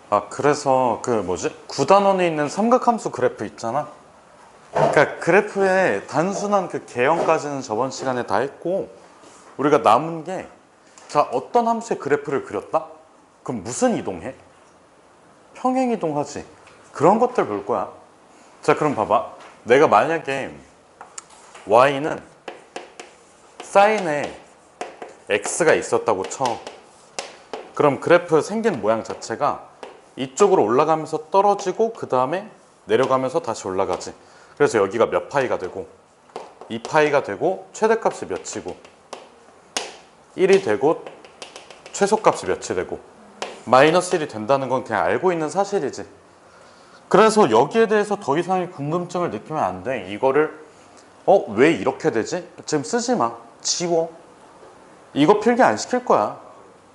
아, 그래서 그 뭐지? 9단원에 있는 삼각함수 그래프 있잖아. 그러니까 그래프의 단순한 그 개형까지는 저번 시간에 다 했고, 우리가 남은 게, 자, 어떤 함수의 그래프를 그렸다? 그럼 무슨 이동해? 평행 이동하지. 그런 것들 볼 거야. 자, 그럼 봐봐. 내가 만약에 y는 사인에 x가 있었다고 쳐. 그럼 그래프 생긴 모양 자체가 이쪽으로 올라가면서 떨어지고 그 다음에 내려가면서 다시 올라가지. 그래서 여기가 몇 파이가 되고 2파이가 되고 최대값이 몇이고 1이 되고 최소값이 몇이 되고 마이너스 1이 된다는 건 그냥 알고 있는 사실이지. 그래서 여기에 대해서 더 이상의 궁금증을 느끼면 안 돼. 이거를 왜 이렇게 되지? 지금 쓰지 마. 지워. 이거 필기 안 시킬 거야.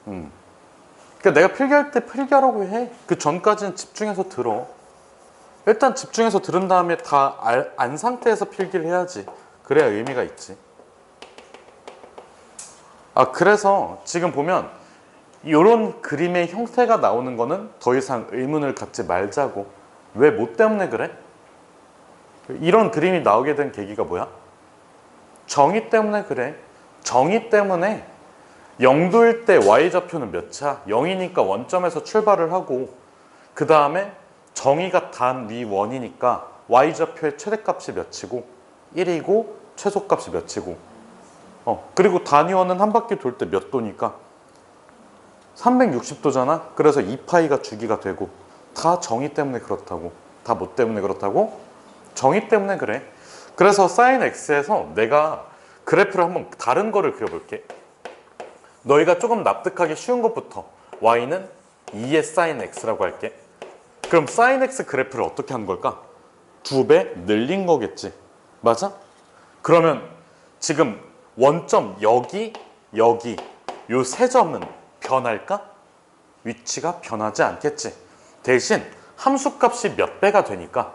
그러니까 내가 필기할 때 필기하라고 해. 그 전까지는 집중해서 들어. 일단 집중해서 들은 다음에 다 안 상태에서 필기를 해야지. 그래야 의미가 있지. 아, 그래서 지금 보면 이런 그림의 형태가 나오는 거는 더 이상 의문을 갖지 말자고. 왜, 뭐 때문에 그래? 이런 그림이 나오게 된 계기가 뭐야? 정의 때문에 그래. 정의 때문에 0도일 때 y좌표는 몇이야? 0이니까 원점에서 출발을 하고 그 다음에 정의가 단 위 원이니까 y좌표의 최대값이 몇이고 1이고 최소값이 몇이고 그리고 단위원은 한 바퀴 돌 때 몇 도니까 360도잖아. 그래서 2파이가 주기가 되고 다 정의 때문에 그렇다고. 다 뭐 때문에 그렇다고? 정의 때문에 그래. 그래서 sin x에서 내가 그래프를 한번 다른 거를 그려볼게. 너희가 조금 납득하기 쉬운 것부터 y는 2의 sin x라고 할게. 그럼 sin x 그래프를 어떻게 하는 걸까? 2배 늘린 거겠지. 맞아? 그러면 지금 원점 여기 여기 요 세 점은 변할까? 위치가 변하지 않겠지. 대신 함수값이 몇 배가 되니까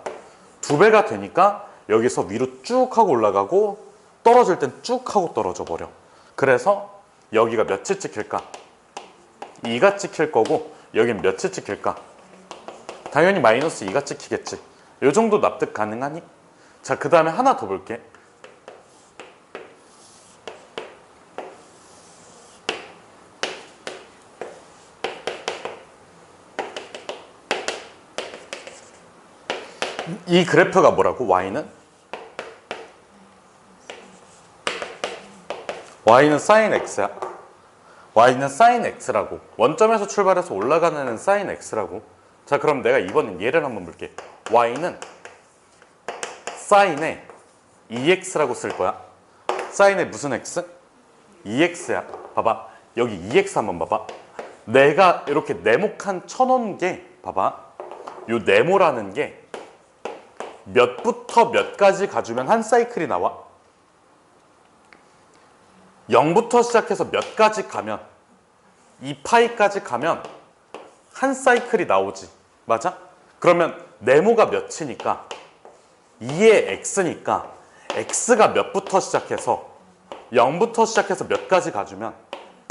2배가 되니까 여기서 위로 쭉 하고 올라가고 떨어질 땐 쭉 하고 떨어져 버려. 그래서 여기가 몇이 찍힐까? 2가 찍힐 거고 여긴 몇이 찍힐까? 당연히 마이너스 2가 찍히겠지. 이 정도 납득 가능하니? 자, 그 다음에 하나 더 볼게. 이 그래프가 뭐라고? y는 sin x야. y는 sin x라고. 원점에서 출발해서 올라가는 애는 sin x라고. 자, 그럼 내가 이번엔 얘를 한번 볼게. y는 sin에 2x라고 쓸 거야. sin에 무슨 x? 2x야. 봐봐. 여기 2x 한번 봐봐. 내가 이렇게 네모칸 쳐놓은 게 봐봐. 요 네모라는 게 몇부터 몇까지 가주면 한 사이클이 나와? 0부터 시작해서 몇까지 가면 2파이까지 가면 한 사이클이 나오지. 맞아? 그러면 네모가 몇이니까 2의 x니까 x가 몇부터 시작해서 0부터 시작해서 몇까지 가주면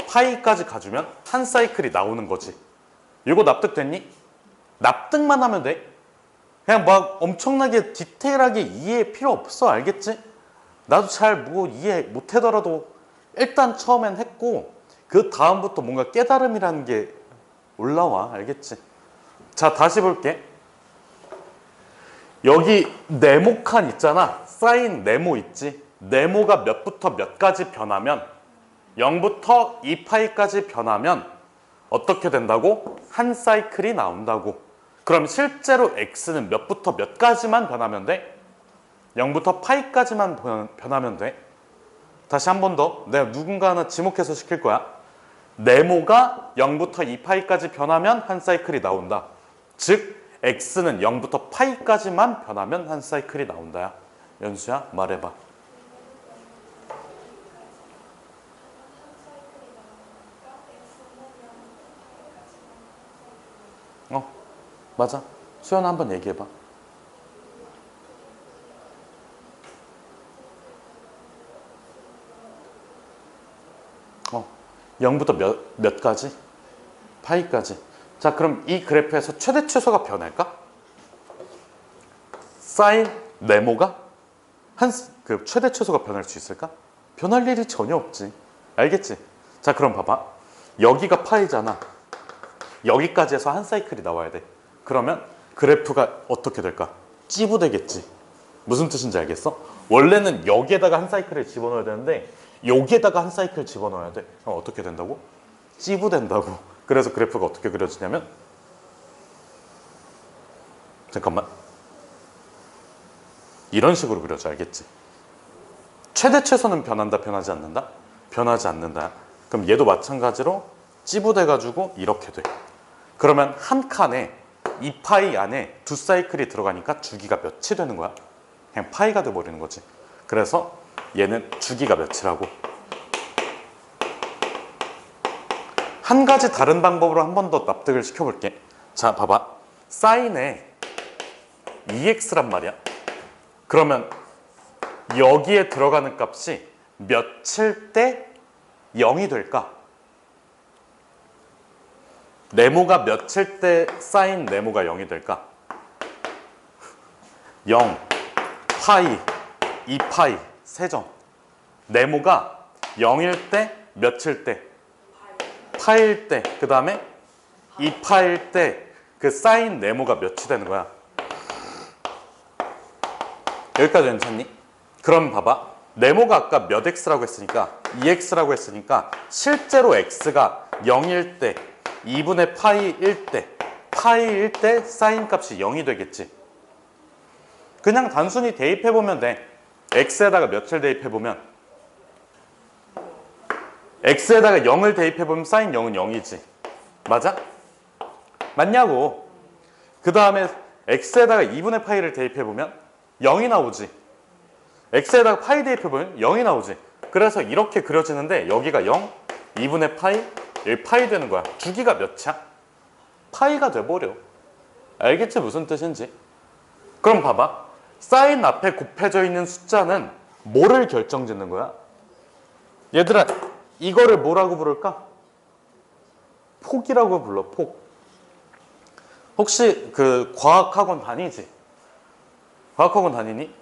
파이까지 가주면 한 사이클이 나오는 거지. 이거 납득됐니? 납득만 하면 돼. 그냥 막 엄청나게 디테일하게 이해 필요 없어. 알겠지? 나도 잘 뭐 이해 못 하더라도 일단 처음엔 했고 그 다음부터 뭔가 깨달음이라는 게 올라와. 알겠지? 자, 다시 볼게. 여기 네모칸 있잖아. 사인 네모 있지? 네모가 몇부터 몇까지 변하면 0부터 2파이까지 변하면 어떻게 된다고? 한 사이클이 나온다고. 그럼 실제로 x는 몇부터 몇까지만 변하면 돼? 0부터 파이까지만 변하면 돼. 다시 한 번 더. 내가 누군가 하나 지목해서 시킬 거야. 네모가 0부터 2파이까지 변하면 한 사이클이 나온다. 즉 x는 0부터 파이까지만 변하면 한 사이클이 나온다야. 연수야, 말해봐. 맞아. 수연아 한번 얘기해봐. 0부터 몇까지? 파이까지. 자, 그럼 이 그래프에서 최대 최소가 변할까? 사인 네모가 그 최대 최소가 변할 수 있을까? 변할 일이 전혀 없지. 알겠지? 자, 그럼 봐봐. 여기가 파이잖아. 여기까지 해서 한 사이클이 나와야 돼. 그러면 그래프가 어떻게 될까? 찌부되겠지. 무슨 뜻인지 알겠어? 원래는 여기에다가 한 사이클을 집어넣어야 되는데 여기에다가 한 사이클 집어넣어야 돼. 그럼 어떻게 된다고? 찌부된다고. 그래서 그래프가 어떻게 그려지냐면, 잠깐만, 이런 식으로 그려져. 알겠지? 최대 최소는 변한다, 변하지 않는다? 변하지 않는다. 그럼 얘도 마찬가지로 찌부돼가지고 이렇게 돼. 그러면 한 칸에 이 파이 안에 두 사이클이 들어가니까 주기가 몇이 되는 거야? 그냥 파이가 돼버리는 거지. 그래서 얘는 주기가 몇이라고. 한 가지 다른 방법으로 한 번 더 납득을 시켜볼게. 자, 봐봐. 사인에 2x란 말이야. 그러면 여기에 들어가는 값이 몇일 때 0이 될까? 네모가 몇일 때 사인 네모가 0이 될까? 0, 파이, 2파이, 세점. 네모가 0일 때 몇일 때? 파일 때. 그 다음에 2파일 때 그 사인 네모가 몇이 되는 거야? 여기까지 괜찮니? 그럼 봐봐. 네모가 아까 몇 x라고 했으니까 2x라고 했으니까 실제로 x가 0일 때 2분의 파이일 때 파이일 때 사인 값이 0이 되겠지. 그냥 단순히 대입해보면 돼. x에다가 몇을 대입해보면 x에다가 0을 대입해보면 사인 0은 0이지. 맞아? 맞냐고. 그 다음에 x에다가 2분의 파이를 대입해보면 0이 나오지. x에다가 파이 대입해보면 0이 나오지. 그래서 이렇게 그려지는데 여기가 0, 2분의 파이, 여기 파이 되는 거야. 주기가 몇이야? 파이가 돼버려. 알겠지? 무슨 뜻인지? 그럼 봐봐. 사인 앞에 곱해져 있는 숫자는 뭐를 결정짓는 거야? 얘들아, 이거를 뭐라고 부를까? 폭이라고 불러. 폭. 혹시 그 과학학원 다니지? 과학학원 다니니?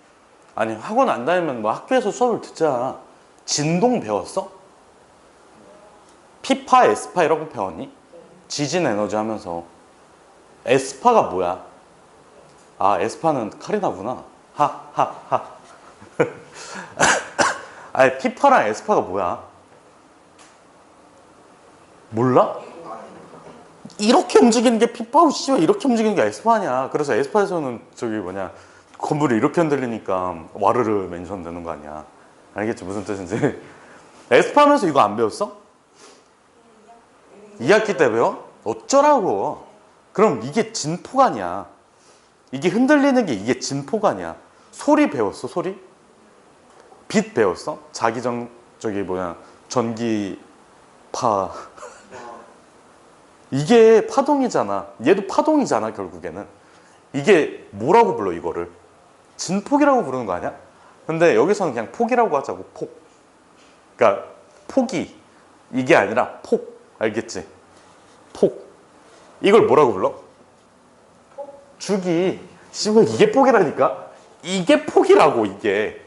아니, 학원 안 다니면 뭐 학교에서 수업을 듣자. 진동 배웠어? 피파, 에스파 이런 거 배웠니? 지진 에너지 하면서. 에스파가 뭐야? 아, 에스파는 카리나구나. 하하하. 아니, 피파랑 에스파가 뭐야? 몰라? 이렇게 움직이는 게 피파고 씨발 이렇게 움직이는 게 에스파 아니야. 그래서 에스파에서는 저기 뭐냐 건물이 이렇게 흔들리니까 와르르 멘션 되는 거 아니야. 알겠지? 무슨 뜻인지. 에스파 하면서 이거 안 배웠어? 2학기 때 배워? 어쩌라고. 그럼 이게 진폭 아니야. 이게 흔들리는 게 이게 진폭 아니야. 소리 배웠어? 소리? 빛 배웠어? 자기전 저기 뭐냐 전기파. 이게 파동이잖아. 얘도 파동이잖아. 결국에는 이게 뭐라고 불러? 이거를 진폭이라고 부르는 거 아니야? 근데 여기서는 그냥 폭이라고 하자고. 폭. 그러니까 폭이 이게 아니라 폭. 알겠지? 폭. 이걸 뭐라고 불러? 주기. 씨발 이게 폭이라니까. 이게 폭이라고. 이게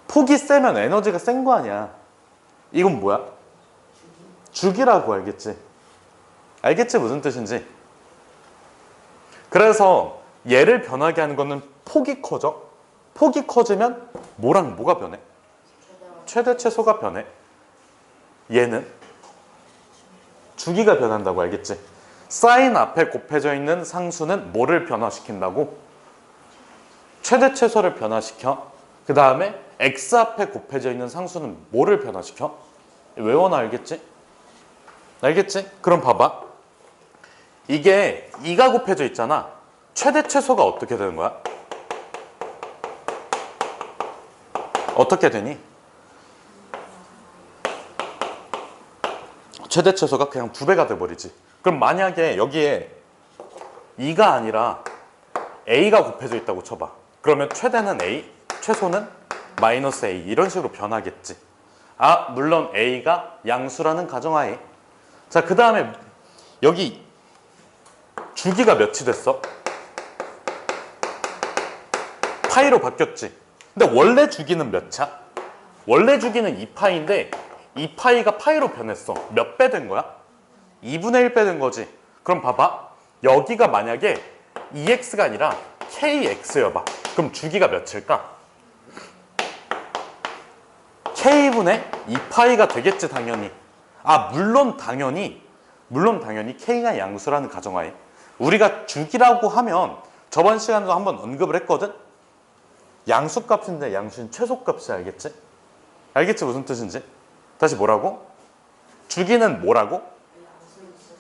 폭이 세면 에너지가 센 거 아니야. 이건 뭐야? 주기라고. 알겠지? 알겠지? 무슨 뜻인지. 그래서 얘를 변하게 하는 거는 폭이 커져. 폭이 커지면 뭐랑 뭐가 변해? 최대 최소가 변해. 얘는 주기가 변한다고. 알겠지? 사인 앞에 곱해져 있는 상수는 뭐를 변화시킨다고? 최대 최소를 변화시켜. 그 다음에 x 앞에 곱해져 있는 상수는 뭐를 변화시켜? 외워놔. 알겠지? 알겠지? 그럼 봐봐. 이게 2가 곱해져 있잖아. 최대 최소가 어떻게 되는 거야? 어떻게 되니? 최대 최소가 그냥 2배가 돼버리지. 그럼 만약에 여기에 2가 아니라 a가 곱해져 있다고 쳐봐. 그러면 최대는 a, 최소는 마이너스 a 이런 식으로 변하겠지. 아, 물론 a가 양수라는 가정하에. 자, 그 다음에 여기 주기가 몇이 됐어? 파이로 바뀌었지. 근데 원래 주기는 몇 차? 원래 주기는 2파이인데 2파이가 파이로 변했어. 몇 배 된 거야? 2분의 1배 된 거지. 그럼 봐봐. 여기가 만약에 EX가 아니라 KX여봐. 그럼 주기가 몇일까? K분의 2파이가 되겠지 당연히. 아 물론 당연히 K가 양수라는 가정하에 우리가 주기라고 하면 저번 시간에도 한번 언급을 했거든? 양수값인데 양수는 최소값이 알겠지? 알겠지 무슨 뜻인지? 다시 뭐라고? 주기는 뭐라고?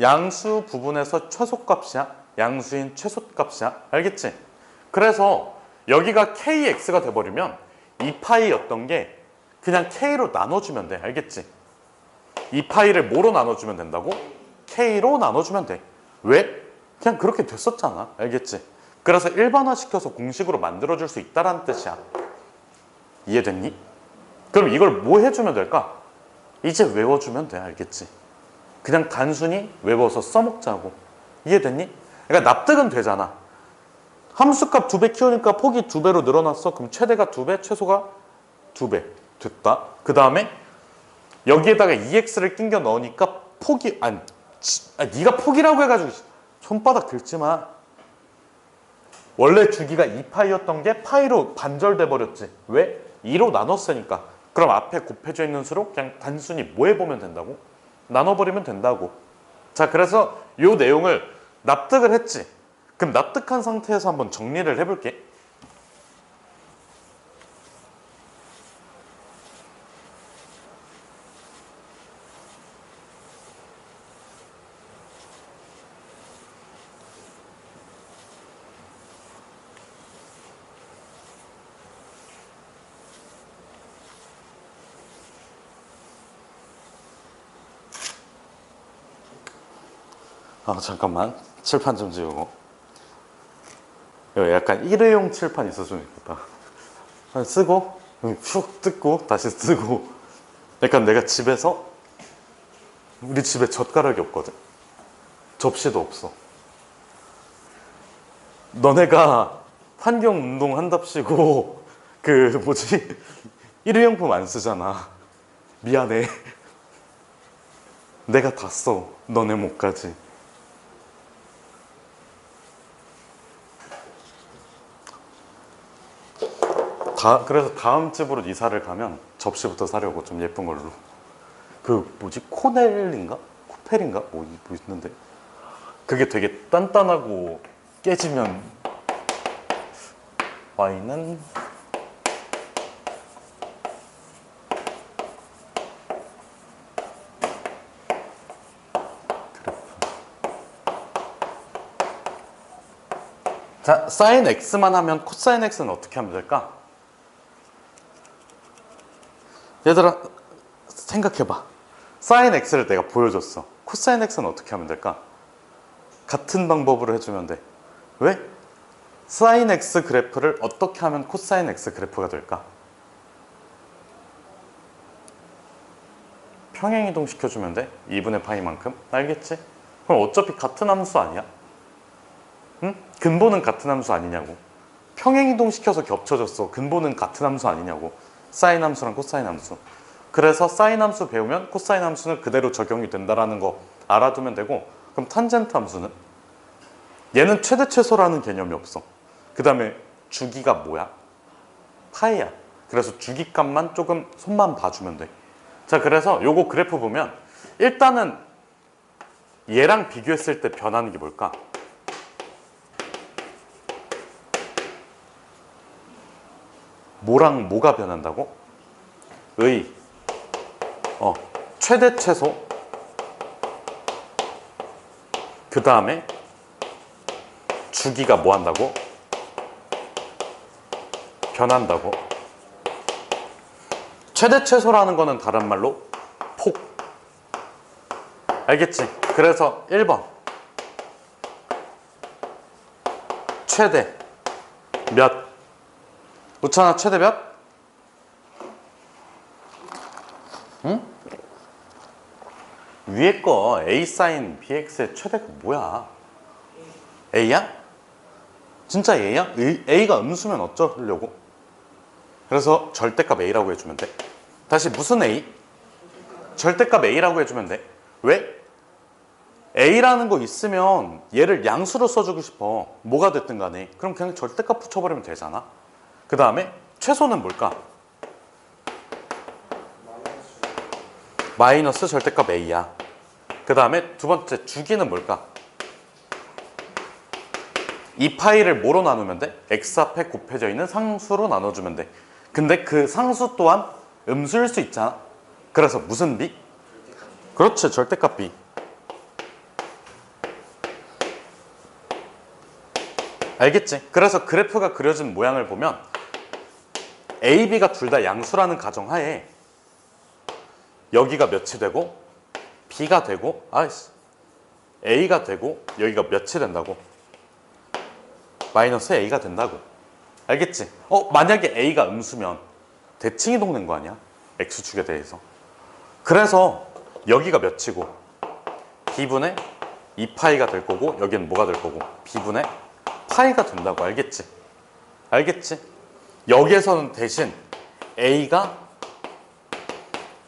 양수 부분에서 최소값이야. 양수인 최소값이야. 알겠지? 그래서 여기가 KX가 돼버리면 2파이였던 게 그냥 K로 나눠주면 돼. 알겠지? 2파이를 뭐로 나눠주면 된다고? K로 나눠주면 돼. 왜? 그냥 그렇게 됐었잖아. 알겠지? 그래서 일반화시켜서 공식으로 만들어줄 수 있다는 뜻이야. 이해됐니? 그럼 이걸 뭐 해주면 될까? 이제 외워주면 돼. 알겠지? 그냥 단순히 외워서 써먹자고. 이해됐니? 그러니까 납득은 되잖아. 함수값 2배 키우니까 폭이 2배로 늘어났어. 그럼 최대가 2배, 최소가 2배. 됐다. 그 다음에 여기에다가 EX를 끼겨 넣으니까 폭이 네가 폭이라고 해가지고 손바닥 긁지 마. 원래 주기가 2파이였던 게 파이로 반절돼 버렸지. 왜? 2로 나눴으니까. 그럼 앞에 곱해져 있는 수로 그냥 단순히 뭐 해보면 된다고? 나눠버리면 된다고. 자, 그래서 이 내용을 납득을 했지. 그럼 납득한 상태에서 한번 정리를 해볼게. 잠깐만. 칠판 좀 지우고. 여기 약간 일회용 칠판 있었으면 좋겠다. 쓰고 쭉 뜯고 다시 쓰고. 약간 내가 집에서 우리 집에 젓가락이 없거든. 접시도 없어. 너네가 환경운동 한답시고 그 뭐지 일회용품 안 쓰잖아. 미안해. 내가 다 써. 너네 못가지. 그래서 다음 집으로 이사를 가면 접시부터 사려고. 좀 예쁜 걸로. 그 뭐지 코넬인가? 코펠인가? 뭐 있는데 그게 되게 단단하고 깨지면 와인은 자, 사인 X만 하면 코사인 X는 어떻게 하면 될까? 얘들아 생각해봐. 사인 X를 내가 보여줬어. 코사인 X는 어떻게 하면 될까? 같은 방법으로 해주면 돼. 왜? 사인 X 그래프를 어떻게 하면 코사인 X 그래프가 될까? 평행이동 시켜주면 돼. 2분의 파이만큼. 알겠지? 그럼 어차피 같은 함수 아니야? 응? 근본은 같은 함수 아니냐고. 평행이동 시켜서 겹쳐졌어. 근본은 같은 함수 아니냐고. 사인 함수랑 코사인 함수. 그래서 사인 함수 배우면 코사인 함수는 그대로 적용이 된다는 거 알아두면 되고. 그럼 탄젠트 함수는? 얘는 최대 최소라는 개념이 없어. 그 다음에 주기가 뭐야? 파이야. 그래서 주기값만 조금 손만 봐주면 돼. 자, 그래서 요거 그래프 보면 일단은 얘랑 비교했을 때 변하는 게 뭘까? 뭐랑 뭐가 변한다고? 최대 최소, 그 다음에 주기가 뭐 한다고? 변한다고. 최대 최소라는 거는 다른 말로 폭. 알겠지? 그래서 1번 최대 몇? 우찬아 최대 몇? 응? 위에 거 A 사인 BX의 최대가 뭐야? A야? 진짜 A야? A가 음수면 어쩌려고? 그래서 절대값 A라고 해주면 돼. 다시 무슨 A? 절대값 A라고 해주면 돼. 왜? A라는 거 있으면 얘를 양수로 써주고 싶어. 뭐가 됐든 간에. 그럼 그냥 절대값 붙여버리면 되잖아. 그 다음에 최소는 뭘까? 마이너스 절대값 A야. 그 다음에 두 번째 주기는 뭘까? 이 파이를 뭐로 나누면 돼? x 앞에 곱해져 있는 상수로 나눠주면 돼. 근데 그 상수 또한 음수일 수 있잖아. 그래서 무슨 b? 그렇지, 절대값 b. 알겠지? 그래서 그래프가 그려진 모양을 보면 a, b가 둘 다 양수라는 가정하에 여기가 몇이 되고 b가 되고 a가 되고 여기가 몇이 된다고? 마이너스 a가 된다고. 알겠지? 만약에 a가 음수면 대칭이 동는 거 아니야? x축에 대해서. 그래서 여기가 몇이고 b분의 2파이가 될 거고 여기는 뭐가 될 거고 b분의 파이가 된다고. 알겠지? 알겠지? 여기에서는 대신 a가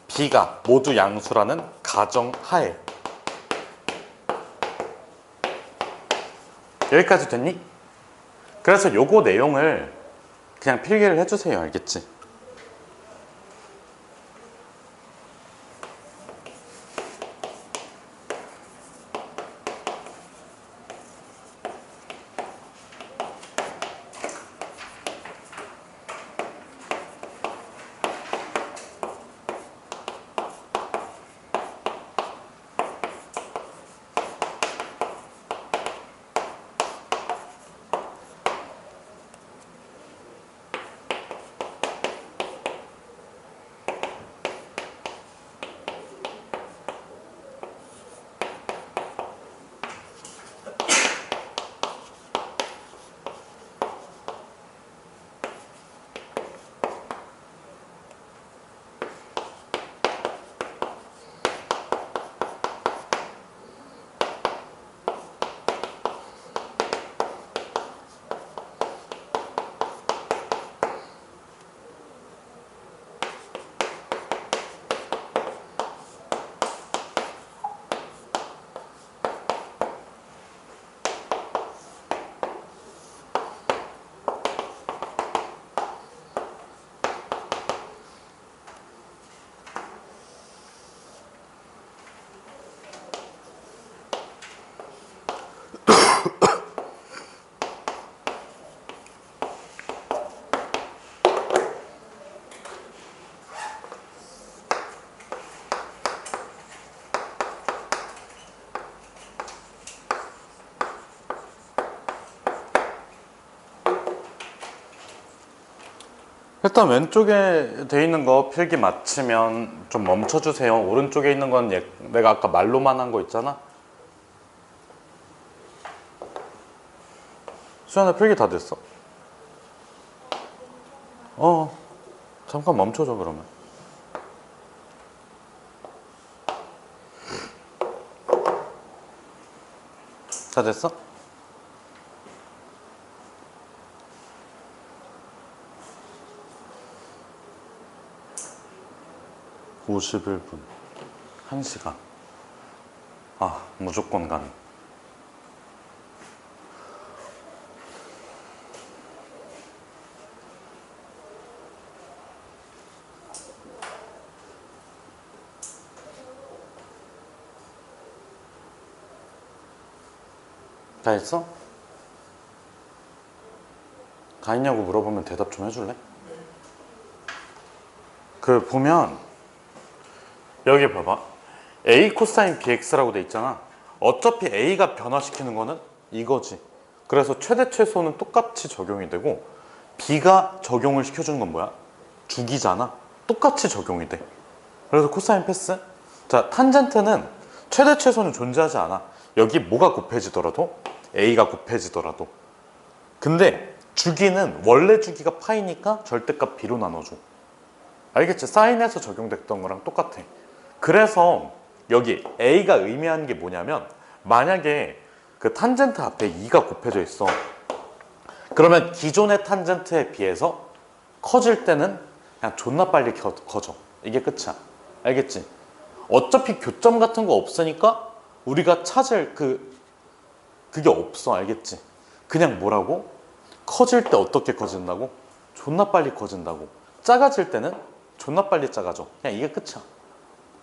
b가 모두 양수라는 가정하에. 여기까지 됐니? 그래서 요거 내용을 그냥 필기를 해주세요. 알겠지? 일단 왼쪽에 돼 있는 거 필기 마치면 좀 멈춰주세요. 오른쪽에 있는 건 내가 아까 말로만 한 거 있잖아. 수연아, 필기 다 됐어? 잠깐 멈춰줘 그러면. 다 됐어? (51분) 1시간. 무조건 가능. 다 했어? 다 했냐고 물어보면 대답 좀 해줄래? 보면 여기 봐봐. A 코사인 bx라고 돼 있잖아. 어차피 A가 변화시키는 거는 이거지. 그래서 최대 최소는 똑같이 적용이 되고 B가 적용을 시켜주는 건 뭐야? 주기잖아. 똑같이 적용이 돼. 그래서 코사인 패스. 자, 탄젠트는 최대 최소는 존재하지 않아. 여기 뭐가 곱해지더라도 A가 곱해지더라도. 근데 주기는 원래 주기가 파이니까 절대값 B로 나눠줘. 알겠지? 사인에서 적용됐던 거랑 똑같아. 그래서 여기 A가 의미하는 게 뭐냐면 만약에 그 탄젠트 앞에 2가 곱해져 있어. 그러면 기존의 탄젠트에 비해서 커질 때는 그냥 존나 빨리 커져. 이게 끝이야. 알겠지? 어차피 교점 같은 거 없으니까 우리가 찾을 그게 없어. 알겠지? 그냥 뭐라고? 커질 때 어떻게 커진다고? 존나 빨리 커진다고. 작아질 때는 존나 빨리 작아져. 그냥 이게 끝이야.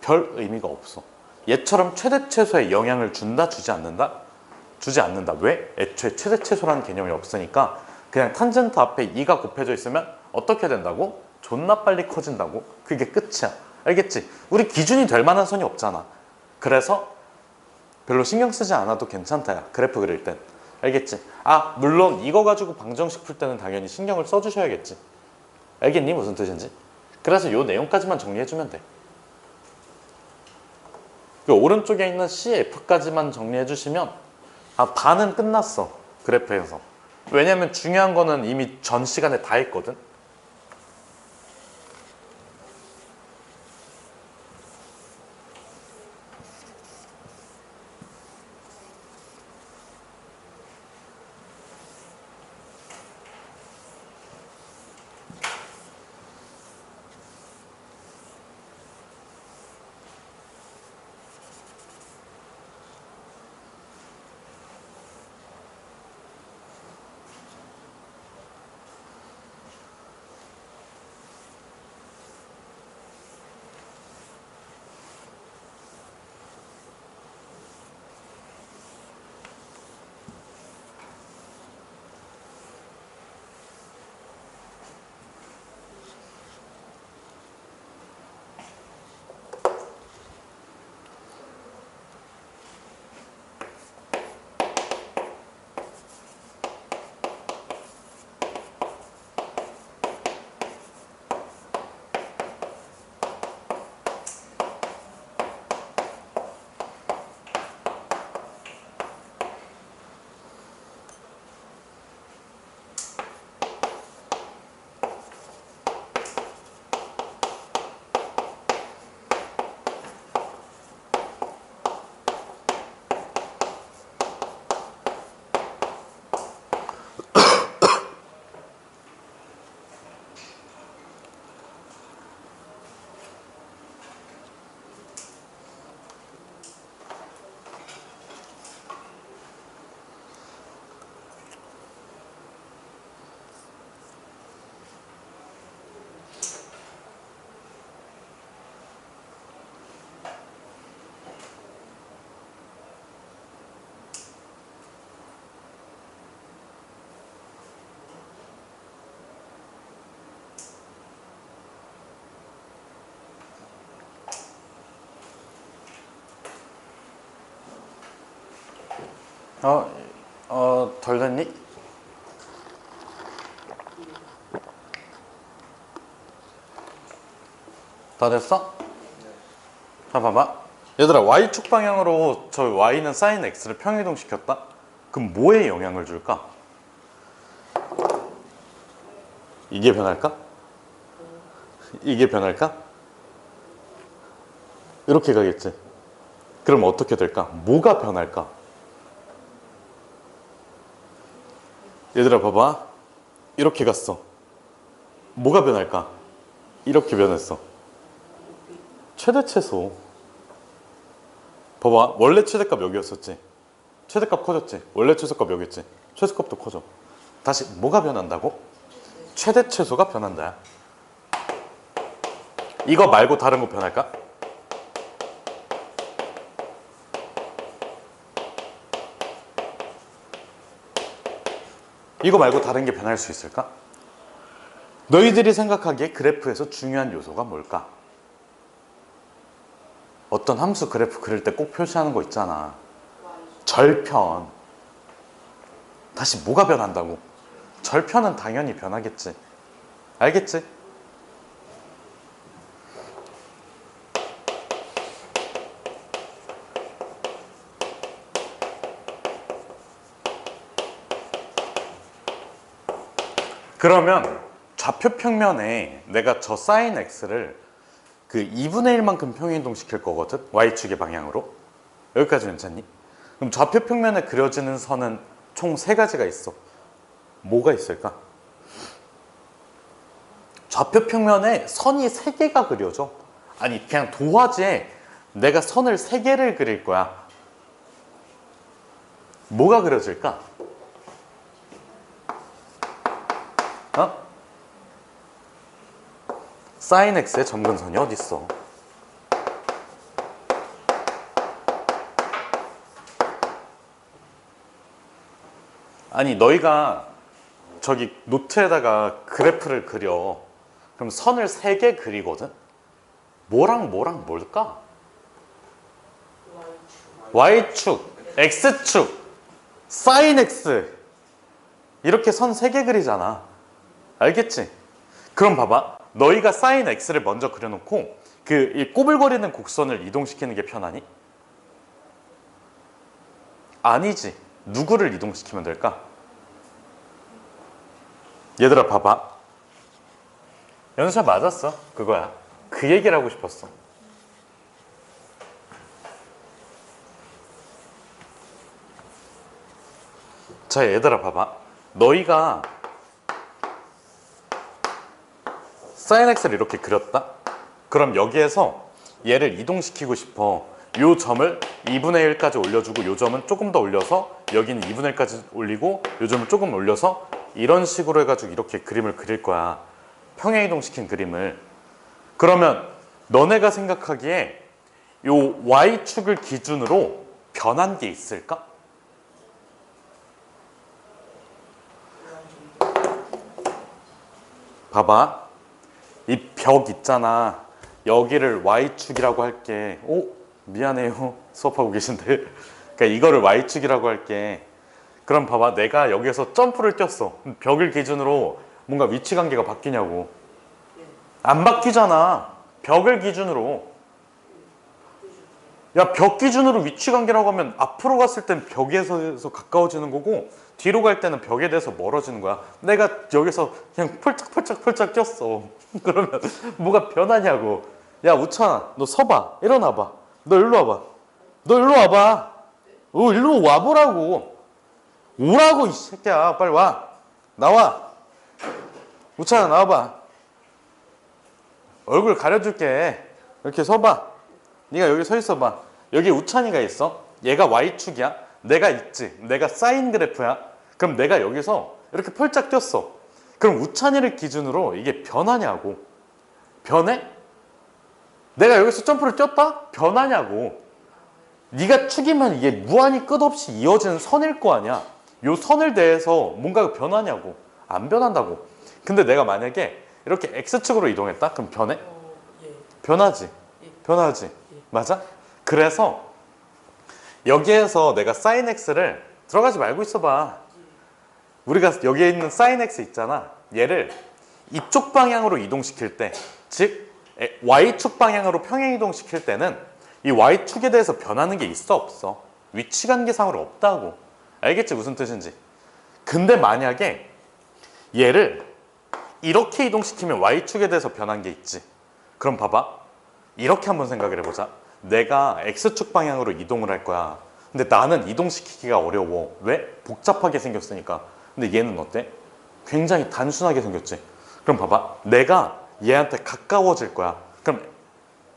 별 의미가 없어. 얘처럼 최대 최소에 영향을 준다? 주지 않는다? 주지 않는다. 왜? 애초에 최대 최소라는 개념이 없으니까 그냥 탄젠트 앞에 2가 곱해져 있으면 어떻게 된다고? 존나 빨리 커진다고. 그게 끝이야. 알겠지? 우리 기준이 될 만한 선이 없잖아. 그래서 별로 신경 쓰지 않아도 괜찮다. 야. 그래프 그릴 땐. 알겠지? 아, 물론 이거 가지고 방정식 풀 때는 당연히 신경을 써주셔야겠지. 알겠니? 무슨 뜻인지? 그래서 요 내용까지만 정리해주면 돼. 그 오른쪽에 있는 CF까지만 정리해주시면 반은 끝났어. 그래프에서. 왜냐면 중요한 거는 이미 전 시간에 다 했거든. 덜 됐니? 다 됐어? 자, 봐봐. 얘들아, Y축 방향으로 저 Y는 sin X를 평이동 시켰다? 그럼 뭐에 영향을 줄까? 이게 변할까? 이게 변할까? 이렇게 가겠지. 그럼 어떻게 될까? 뭐가 변할까? 얘들아, 봐봐. 이렇게 갔어. 뭐가 변할까? 이렇게 변했어. 최대 최소. 봐봐. 원래 최대값 여기였었지. 최대값 커졌지. 원래 최소값 여기였지. 최소값도 커져. 다시 뭐가 변한다고? 최대 최소가 변한다. 이거 말고 다른 거 변할까? 이거 말고 다른 게 변할 수 있을까? 너희들이 생각하기에 그래프에서 중요한 요소가 뭘까? 어떤 함수 그래프 그릴 때 꼭 표시하는 거 있잖아. 절편. 다시 뭐가 변한다고? 절편은 당연히 변하겠지. 알겠지? 그러면 좌표 평면에 내가 저 sin x를 그 2분의 1만큼 평행이동 시킬 거거든. y축의 방향으로. 여기까지 괜찮니? 그럼 좌표 평면에 그려지는 선은 총 3가지가 있어. 뭐가 있을까? 좌표 평면에 선이 3개가 그려져. 아니 그냥 도화지에 내가 선을 3개를 그릴 거야. 뭐가 그려질까? 어? 사인 x의 점근선이 어디 있어? 아니 너희가 저기 노트에다가 그래프를 그려. 그럼 선을 3개 그리거든? 뭐랑 뭐랑 뭘까? Y축, X축, 사인 X 이렇게 선 3개 그리잖아. 알겠지? 그럼 봐봐. 너희가 사인 X를 먼저 그려놓고 이 꼬불거리는 곡선을 이동시키는 게 편하니? 아니지. 누구를 이동시키면 될까? 얘들아 봐봐. 연수야 맞았어. 그거야. 그 얘기를 하고 싶었어. 자 얘들아 봐봐. 너희가 사인 x를 이렇게 그렸다? 그럼 여기에서 얘를 이동시키고 싶어. 요 점을 2분의 1까지 올려주고 요 점은 조금 더 올려서 여기는 2분의 1까지 올리고 요 점을 조금 올려서 이런 식으로 해가지고 이렇게 그림을 그릴 거야. 평행이동시킨 그림을. 그러면 너네가 생각하기에 요 Y축을 기준으로 변한 게 있을까? 봐봐. 이 벽 있잖아. 여기를 Y축이라고 할게. 오, 미안해요. 수업하고 계신데. 그러니까 이거를 Y축이라고 할게. 그럼 봐봐. 내가 여기에서 점프를 뛰었어. 벽을 기준으로 뭔가 위치 관계가 바뀌냐고. 안 바뀌잖아. 벽을 기준으로. 야, 벽 기준으로 위치 관계라고 하면 앞으로 갔을 땐 벽에서 가까워지는 거고 뒤로 갈 때는 벽에 대해서 멀어지는 거야. 내가 여기서 그냥 펄짝펄짝 뛰었어. 그러면 뭐가 변하냐고. 야, 우찬아, 너 서봐. 일어나봐. 너 일로 와봐. 너 일로 와봐. 일로 와보라고. 오라고, 이 새끼야. 빨리 와. 나와. 우찬아, 나와봐. 얼굴 가려줄게. 이렇게 서봐. 네가 여기 서 있어봐. 여기 우찬이가 있어. 얘가 Y축이야. 내가 있지. 내가 사인 그래프야. 그럼 내가 여기서 이렇게 펄짝 뛰었어. 그럼 우찬이를 기준으로 이게 변하냐고. 변해? 내가 여기서 점프를 뛰었다? 변하냐고. 네가 축이면 이게 무한히 끝없이 이어지는 선일 거 아니야. 요 선을 대해서 뭔가가 변하냐고. 안 변한다고. 근데 내가 만약에 이렇게 X축으로 이동했다? 그럼 변해? 변하지. 변하지. 맞아? 그래서 여기에서 내가 사인 X를 들어가지 말고 있어봐. 우리가 여기에 있는 사인 X 있잖아. 얘를 이쪽 방향으로 이동시킬 때, 즉 Y축 방향으로 평행 이동시킬 때는 이 Y축에 대해서 변하는 게 있어 없어? 위치관계상으로 없다고. 알겠지? 무슨 뜻인지. 근데 만약에 얘를 이렇게 이동시키면 Y축에 대해서 변한 게 있지. 그럼 봐봐. 이렇게 한번 생각을 해보자. 내가 X축 방향으로 이동을 할 거야. 근데 나는 이동시키기가 어려워. 왜? 복잡하게 생겼으니까. 근데 얘는 어때? 굉장히 단순하게 생겼지. 그럼 봐봐. 내가 얘한테 가까워질 거야. 그럼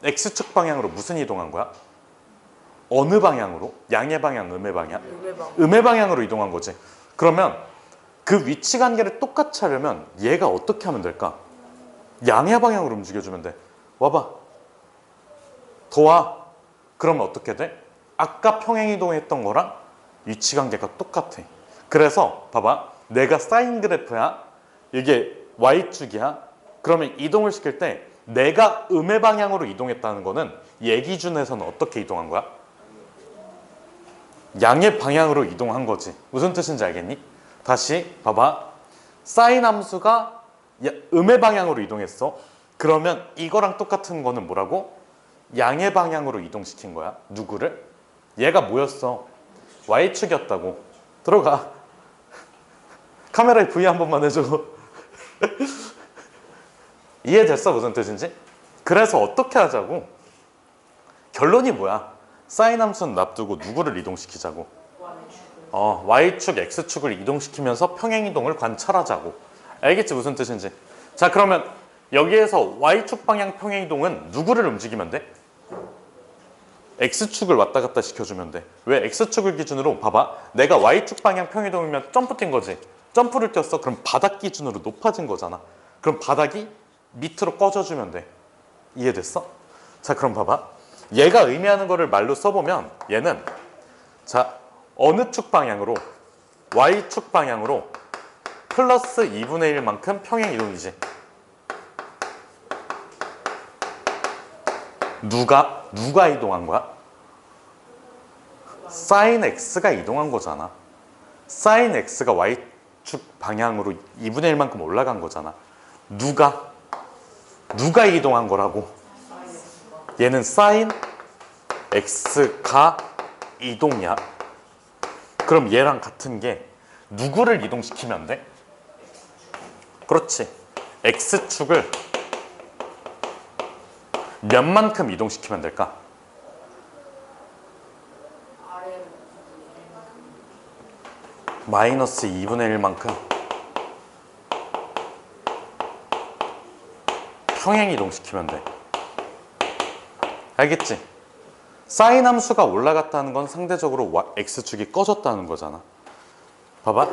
X축 방향으로 무슨 이동한 거야? 어느 방향으로? 양의 방향, 음의 방향? 음의 방향으로 이동한 거지. 그러면 그 위치 관계를 똑같이 하려면 얘가 어떻게 하면 될까? 양의 방향으로 움직여주면 돼. 와봐. 더 와. 그러면 어떻게 돼? 아까 평행이동했던 거랑 위치 관계가 똑같아. 그래서 봐봐. 내가 사인 그래프야. 이게 Y축이야. 그러면 이동을 시킬 때 내가 음의 방향으로 이동했다는 거는 얘 기준에서는 어떻게 이동한 거야? 양의 방향으로 이동한 거지. 무슨 뜻인지 알겠니? 다시 봐봐. 사인 함수가 음의 방향으로 이동했어. 그러면 이거랑 똑같은 거는 뭐라고? 양의 방향으로 이동시킨 거야. 누구를? 얘가 뭐였어? Y축이었다고. 들어가. 카메라에 V 한 번만 해줘. 이해됐어? 무슨 뜻인지? 그래서 어떻게 하자고? 결론이 뭐야? 사인 함수는 놔두고 누구를 이동시키자고? y축, x축을 이동시키면서 평행이동을 관찰하자고. 알겠지? 무슨 뜻인지. 자, 그러면 여기에서 y축 방향 평행이동은 누구를 움직이면 돼? x축을 왔다 갔다 시켜주면 돼. 왜? x축을 기준으로 봐봐. 내가 y축 방향 평행이동이면 점프 뛴 거지. 점프를 뛰었어. 그럼 바닥 기준으로 높아진 거잖아. 그럼 바닥이 밑으로 꺼져주면 돼. 이해됐어? 자, 그럼 봐봐. 얘가 의미하는 거를 말로 써보면 얘는 자, 어느 축 방향으로? y축 방향으로 플러스 2분의 1만큼 평행이동이지. 누가 이동한 거야? sin x가 이동한 거잖아. sin x가 y축 방향으로 2분의 1만큼 올라간 거잖아. 누가 이동한 거라고? 얘는 sin x가 이동이야. 그럼 얘랑 같은 게 누구를 이동시키면 돼? 그렇지. x축을 몇만큼 이동시키면 될까? 마이너스 2분의 1만큼 평행 이동시키면 돼. 알겠지? 사인 함수가 올라갔다는 건 상대적으로 x축이 꺼졌다는 거잖아. 봐봐.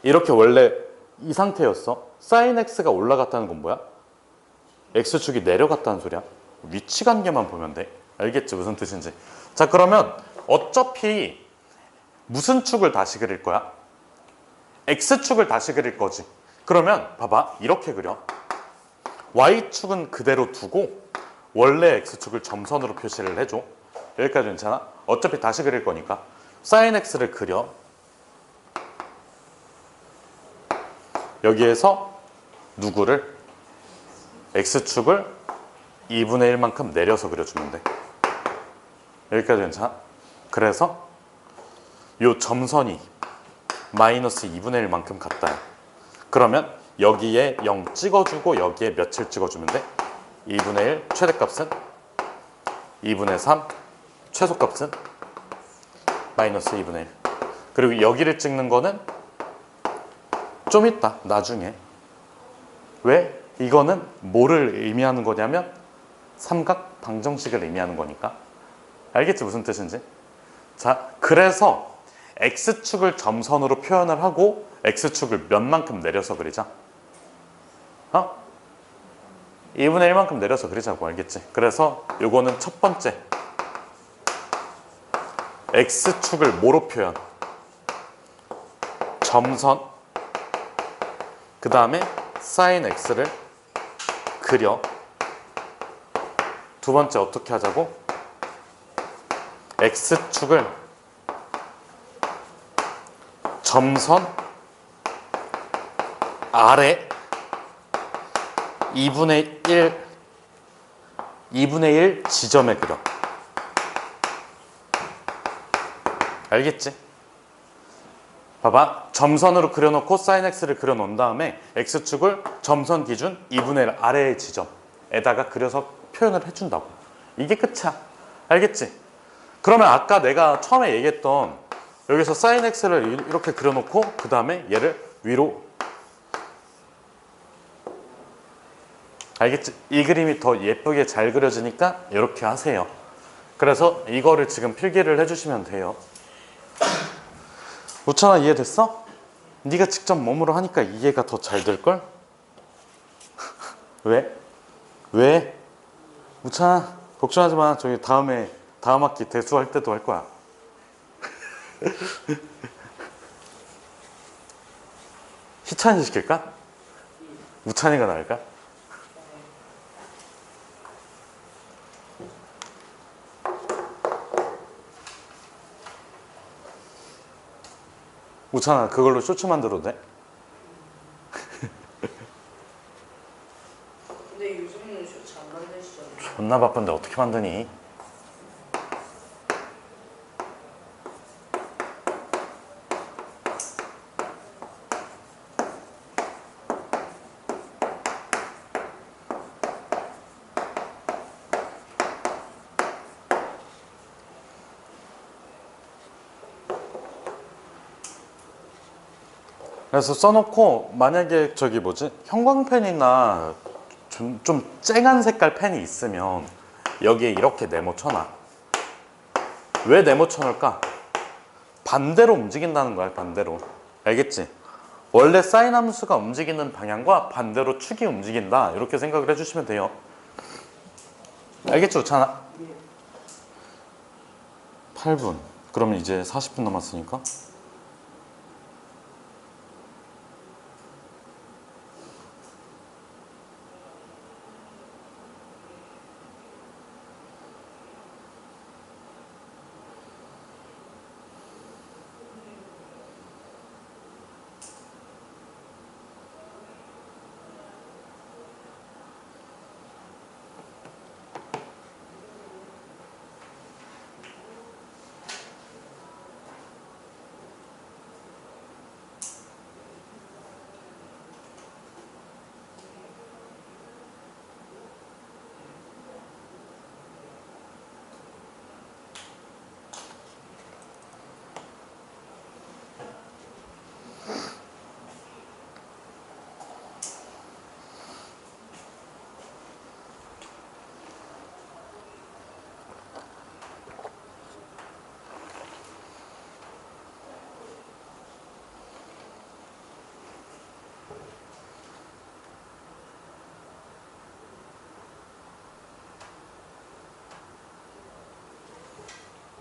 이렇게 원래 이 상태였어. 사인 x가 올라갔다는 건 뭐야? x축이 내려갔다는 소리야. 위치 관계만 보면 돼. 알겠지? 무슨 뜻인지. 자, 그러면 어차피 무슨 축을 다시 그릴 거야? x축을 다시 그릴 거지. 그러면 봐봐. 이렇게 그려. y축은 그대로 두고 원래 x축을 점선으로 표시를 해줘. 여기까지 괜찮아? 어차피 다시 그릴 거니까. sin x를 그려. 여기에서 누구를? x축을 2분의 1만큼 내려서 그려주면 돼. 여기까지 괜찮아? 그래서 요 점선이 마이너스 2분의 1만큼 같다. 그러면 여기에 0 찍어주고 여기에 몇을 찍어주면 돼? 2분의 1 최대값은 2분의 3 최소값은 마이너스 2분의 1. 그리고 여기를 찍는 거는 좀 있다. 나중에. 왜? 이거는 뭐를 의미하는 거냐면 삼각 방정식을 의미하는 거니까. 알겠지? 무슨 뜻인지? 자, 그래서 x축을 점선으로 표현을 하고 x축을 몇만큼 내려서 그리자. 2분의 1만큼 내려서 그리자고. 알겠지? 그래서 요거는 첫 번째 x축을 뭐로 표현? 점선. 그 다음에 sin x를 그려. 두 번째 어떻게 하자고? x축을 점선 아래 2분의 1 지점에 그려. 알겠지? 봐봐. 점선으로 그려놓고 sin x를 그려놓은 다음에 x축을 점선 기준 2분의 1 아래의 지점에다가 그려서 표현을 해준다고. 이게 끝이야. 알겠지? 그러면 아까 내가 처음에 얘기했던 여기서 sin x를 이렇게 그려놓고 그 다음에 얘를 위로. 알겠지? 이 그림이 더 예쁘게 잘 그려지니까 이렇게 하세요. 그래서 이거를 지금 필기를 해주시면 돼요. 우찬아, 이해됐어? 네가 직접 몸으로 하니까 이해가 더 잘 될걸? 왜? 왜? 우찬아, 걱정하지 마. 저기 다음 학기 대수할 때도 할 거야. 희찬이 시킬까? 우찬이가 나을까? 우찬아, 그걸로 쇼츠 만들어도 돼? 근데 요즘은 쇼츠 안 만드시잖아요. 존나 바쁜데 어떻게 만드니? 그래서 써놓고 만약에 저기 뭐지 형광펜이나 좀 쨍한 색깔 펜이 있으면 여기에 이렇게 네모 쳐놔. 왜 네모 쳐놓을까? 반대로 움직인다는 거야. 반대로. 알겠지? 원래 사인 함수가 움직이는 방향과 반대로 축이 움직인다. 이렇게 생각을 해주시면 돼요. 알겠지? 우찬아? 8분. 그러면 이제 40분 남았으니까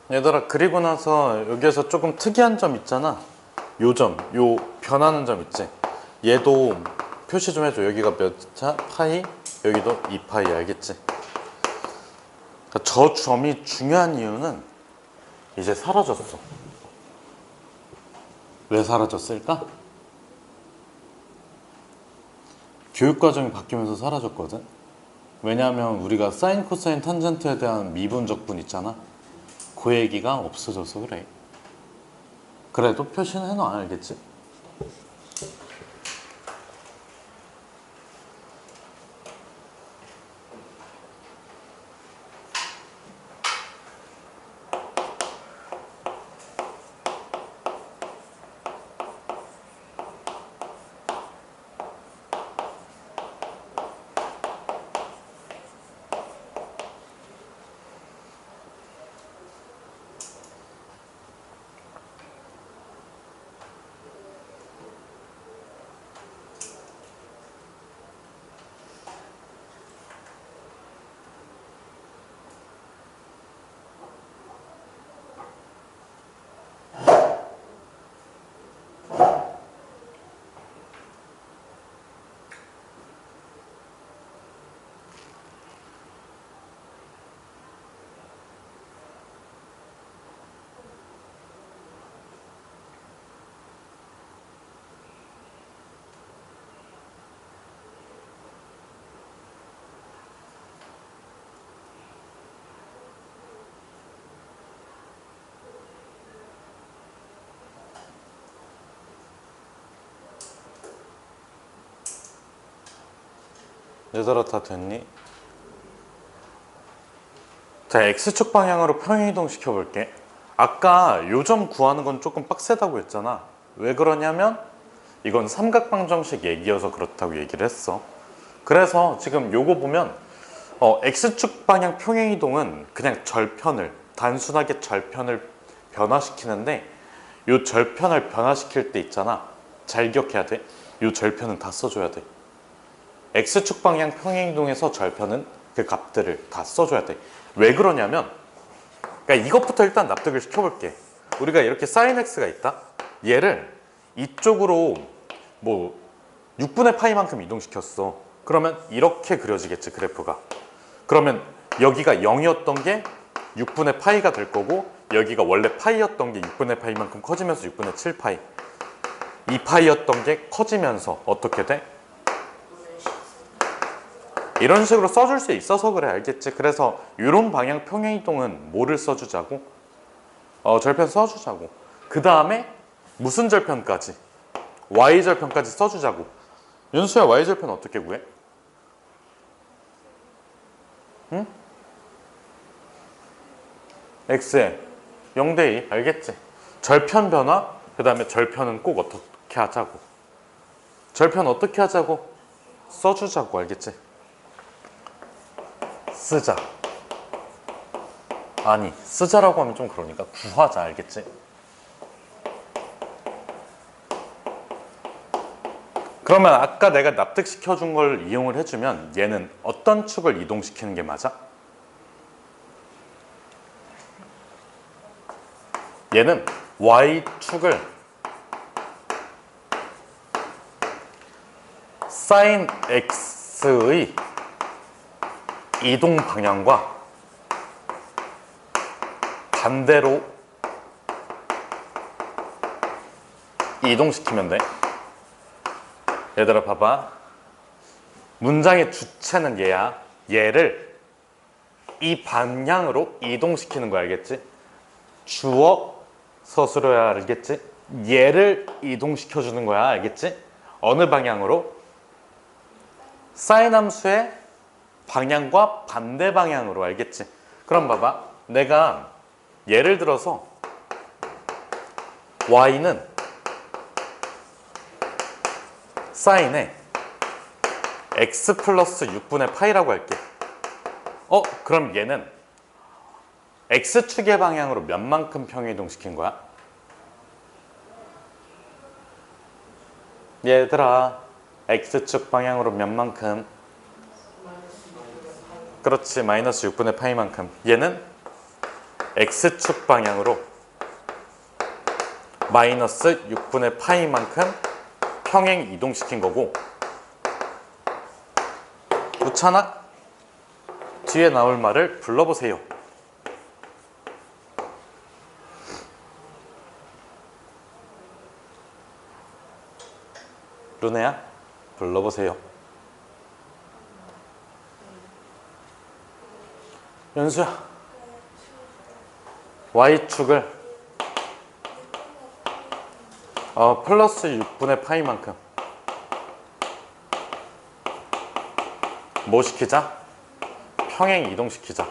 얘들아, 그리고 나서 여기에서 조금 특이한 점 있잖아. 요 점, 요 변하는 점 있지. 얘도 표시 좀 해줘. 여기가 몇 차? 파이? 여기도 2파이. 알겠지? 그러니까 저 점이 중요한 이유는 이제 사라졌어. 왜 사라졌을까? 교육과정이 바뀌면서 사라졌거든. 왜냐하면 우리가 사인, 코사인, 탄젠트에 대한 미분적분 있잖아. 그 얘기가 없어져서 그래. 그래도 표시는 해놔. 알겠지? 얘들아, 다 됐니? 자, X축 방향으로 평행이동 시켜볼게. 아까 요 점 구하는 건 조금 빡세다고 했잖아. 왜 그러냐면 이건 삼각방정식 얘기여서 그렇다고 얘기를 했어. 그래서 지금 요거 보면 X축 방향 평행이동은 그냥 절편을, 단순하게 절편을 변화시키는데, 요 절편을 변화시킬 때 있잖아. 잘 기억해야 돼. 요 절편은 다 써줘야 돼. X축 방향 평행이동에서 절편은 그 값들을 다 써줘야 돼. 왜 그러냐면, 그러니까 이것부터 일단 납득을 시켜볼게. 우리가 이렇게 sin x가 있다. 얘를 이쪽으로 뭐 6분의 파이만큼 이동시켰어. 그러면 이렇게 그려지겠지, 그래프가. 그러면 여기가 0이었던 게 6분의 파이가 될 거고, 여기가 원래 파이였던 게 6분의 파이만큼 커지면서 6분의 7파이. 2파이였던 게 커지면서 어떻게 돼? 이런 식으로 써줄 수 있어서 그래. 알겠지? 그래서 이런 방향 평행이동은 뭐를 써주자고? 절편 써주자고. 그 다음에 무슨 절편까지? Y절편까지 써주자고. 윤수야, Y절편 어떻게 구해? 응? X에 0대 2. 알겠지? 절편 변화, 그 다음에 절편은 꼭 어떻게 하자고. 절편 어떻게 하자고? 써주자고. 알겠지? 쓰자. 아니, 쓰자라고 하면 좀 그러니까 구하자. 알겠지? 그러면 아까 내가 납득시켜준 걸 이용을 해주면 얘는 어떤 축을 이동시키는 게 맞아? 얘는 Y축을 sin X의 이동 방향과 반대로 이동시키면 돼. 얘들아 봐봐. 문장의 주체는 얘야. 얘를 이 방향으로 이동시키는 거 알겠지? 주어 서술어야. 알겠지? 얘를 이동시켜주는 거야. 알겠지? 어느 방향으로? 사인 함수의 방향과 반대 방향으로. 알겠지? 그럼 봐봐. 내가 예를 들어서 y는 사인에 x 플러스 6분의 파이라고 할게. 그럼 얘는 x축의 방향으로 몇만큼 평이동시킨 거야? 얘들아, x축 방향으로 몇만큼? 그렇지, 마이너스 6분의 파이만큼. 얘는 x축 방향으로 마이너스 6분의 파이만큼 평행 이동시킨 거고, 우찬아, 뒤에 나올 말을 불러보세요. 루네야, 불러보세요. 연수야, Y축을 플러스 6분의 파이만큼 뭐 시키자? 평행 이동시키자.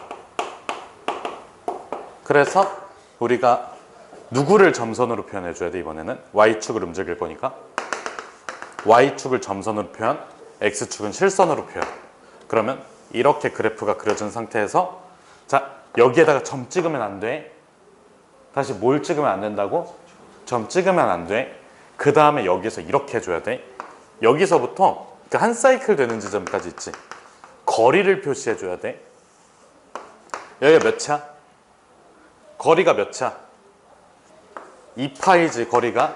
그래서 우리가 누구를 점선으로 표현해줘야 돼? 이번에는 Y축을 움직일 거니까 Y축을 점선으로 표현, X축은 실선으로 표현. 그러면 이렇게 그래프가 그려진 상태에서 자, 여기에다가 점 찍으면 안 돼. 다시 뭘 찍으면 안 된다고? 점 찍으면 안 돼. 그 다음에 여기서 이렇게 해줘야 돼. 여기서부터 한 사이클 되는 지점까지 있지. 거리를 표시해줘야 돼. 여기가 몇이야? 거리가 몇이야? 2파이지 거리가.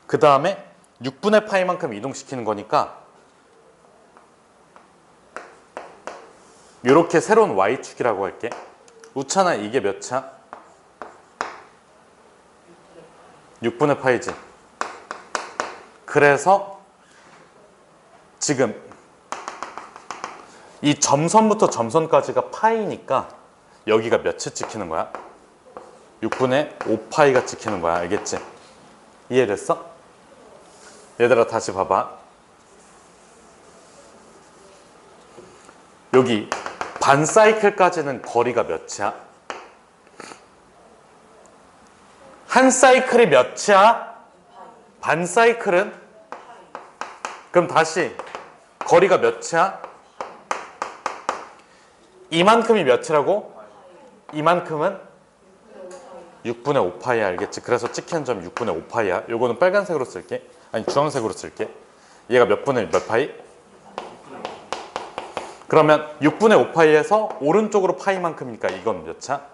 그 다음에 6분의 파이만큼 이동시키는 거니까 이렇게 새로운 Y축이라고 할게. 우찬아, 이게 몇이야? 6분의 파이지. 그래서 지금 이 점선부터 점선까지가 파이니까 여기가 몇이 찍히는 거야? 6분의 5파이가 찍히는 거야. 알겠지? 이해됐어? 얘들아, 다시 봐봐. 여기 반 사이클까지는 거리가 몇이야? 한 사이클이 몇이야? 반 사이클은? 그럼 다시 거리가 몇이야? 이만큼이 몇이라고? 이만큼은 6분의 5파이야. 알겠지? 그래서 찍히는 점 6분의 5파이야. 요거는 빨간색으로 쓸게. 아니, 주황색으로 쓸게. 얘가 몇 분의 몇 파이? 그러면 6분의 5파이에서 오른쪽으로 파이만큼이니까 이건 몇이야?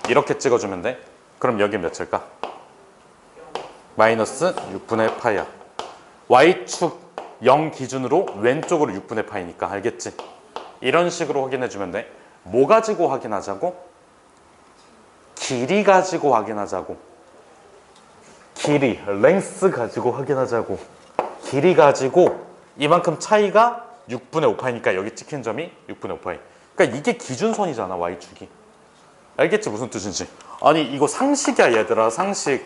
이렇게 찍어주면 돼. 그럼 여기 몇일까? 마이너스 6분의 파이야. Y축 0 기준으로 왼쪽으로 6분의 파이니까. 알겠지? 이런 식으로 확인해주면 돼. 뭐 가지고 확인하자고? 길이 가지고 확인하자고. 길이, length 가지고 확인하자고. 길이 가지고 이만큼 차이가 6분의 5파이니까 여기 찍힌 점이 6분의 5파이. 그러니까 이게 기준선이잖아, Y축이. 알겠지? 무슨 뜻인지. 아니, 이거 상식이야, 얘들아. 상식.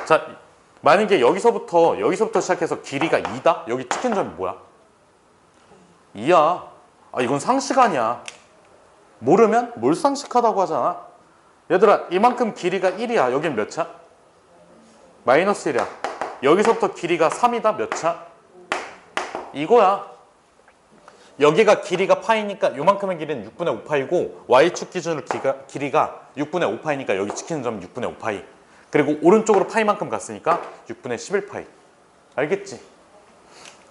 자, 만약에 여기서부터 시작해서 길이가 2다? 여기 찍힌 점이 뭐야? 2야. 이건 상식 아니야. 모르면 몰상식하다고 하잖아. 얘들아, 이만큼 길이가 1이야. 여긴 몇이야? 마이너스 1이야. 여기서부터 길이가 3이다. 몇 차? 이거야. 여기가 길이가 파이니까 요만큼의 길이는 6분의 5파이고 y축 기준으로 길이가 6분의 5파이니까 여기 찍히는 점은 6분의 5파이. 그리고 오른쪽으로 파이만큼 갔으니까 6분의 11파이. 알겠지?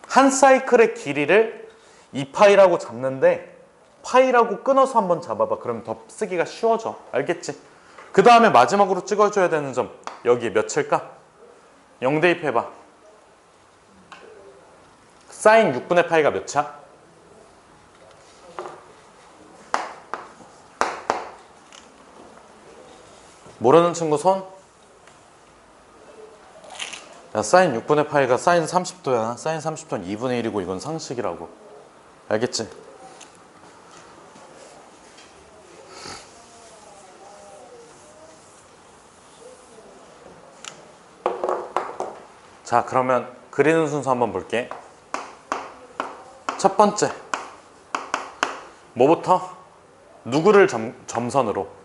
한 사이클의 길이를 2파이라고 잡는데 파이라고 끊어서 한번 잡아봐. 그러면 더 쓰기가 쉬워져. 알겠지? 그 다음에 마지막으로 찍어줘야 되는 점 여기에 몇일까? 0 대입해봐. 사인 6분의 파이가 몇 차? 모르는 친구 손? 야, 사인 6분의 파이가 사인 30도야. 사인 30도는 2분의 1이고 이건 상식이라고. 알겠지? 자, 그러면 그리는 순서 한번 볼게. 첫 번째, 뭐부터? 누구를 점선으로?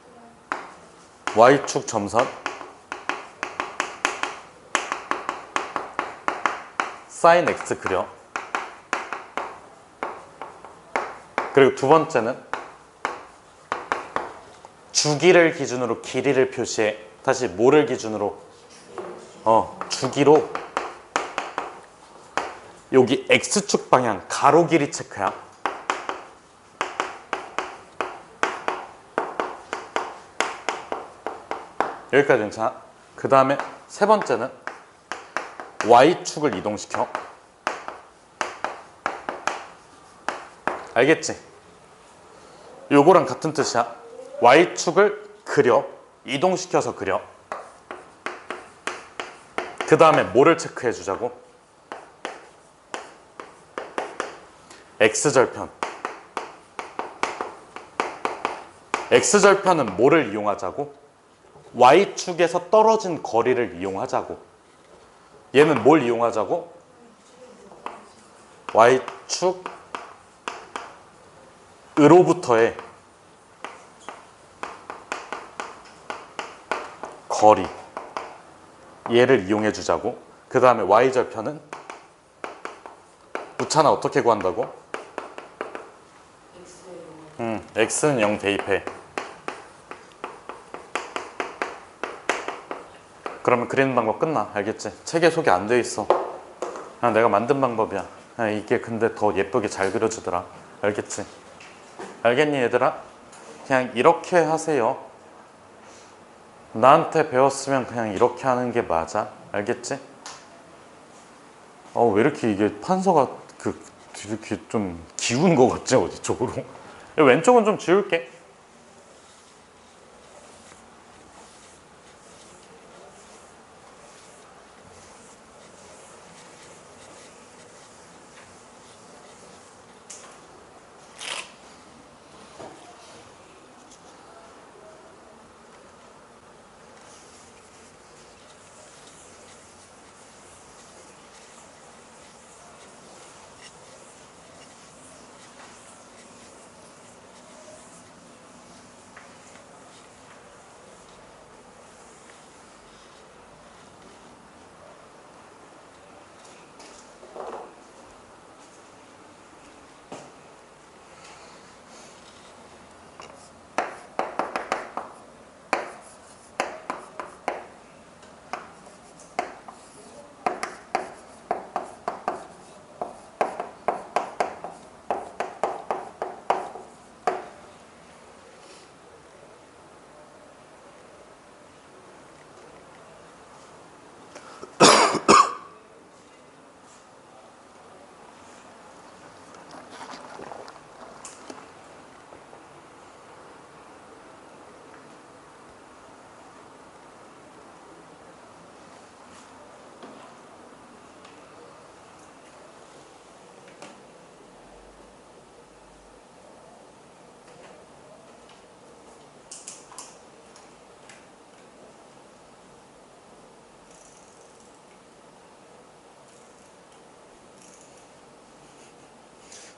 y축 점선 sin x 그려. 그리고 두 번째는 주기를 기준으로 길이를 표시해. 다시 뭐를 기준으로? 주기로 여기 x축 방향 가로 길이 체크야. 여기까지 괜찮아? 그 다음에 세 번째는 y축을 이동시켜. 알겠지? 요거랑 같은 뜻이야. y축을 그려. 이동시켜서 그려. 그 다음에 뭐를 체크해 주자고? x절편. x절편은 뭐를 이용하자고? y축에서 떨어진 거리를 이용하자고. 얘는 뭘 이용하자고? y축으로부터의 거리. 얘를 이용해 주자고. 그 다음에 y절편은 우찬아 어떻게 구한다고? x는 0 대입해. 그러면 그리는 방법 끝나. 알겠지? 책에 소개 안 돼 있어. 그냥 내가 만든 방법이야. 이게 근데 더 예쁘게 잘 그려지더라. 알겠지? 알겠니 얘들아? 그냥 이렇게 하세요. 나한테 배웠으면 그냥 이렇게 하는 게 맞아. 알겠지? 왜 이렇게 이게 판서가 이렇게 좀 기운 거 같지? 어디 쪽으로? 왼쪽은 좀 지울게.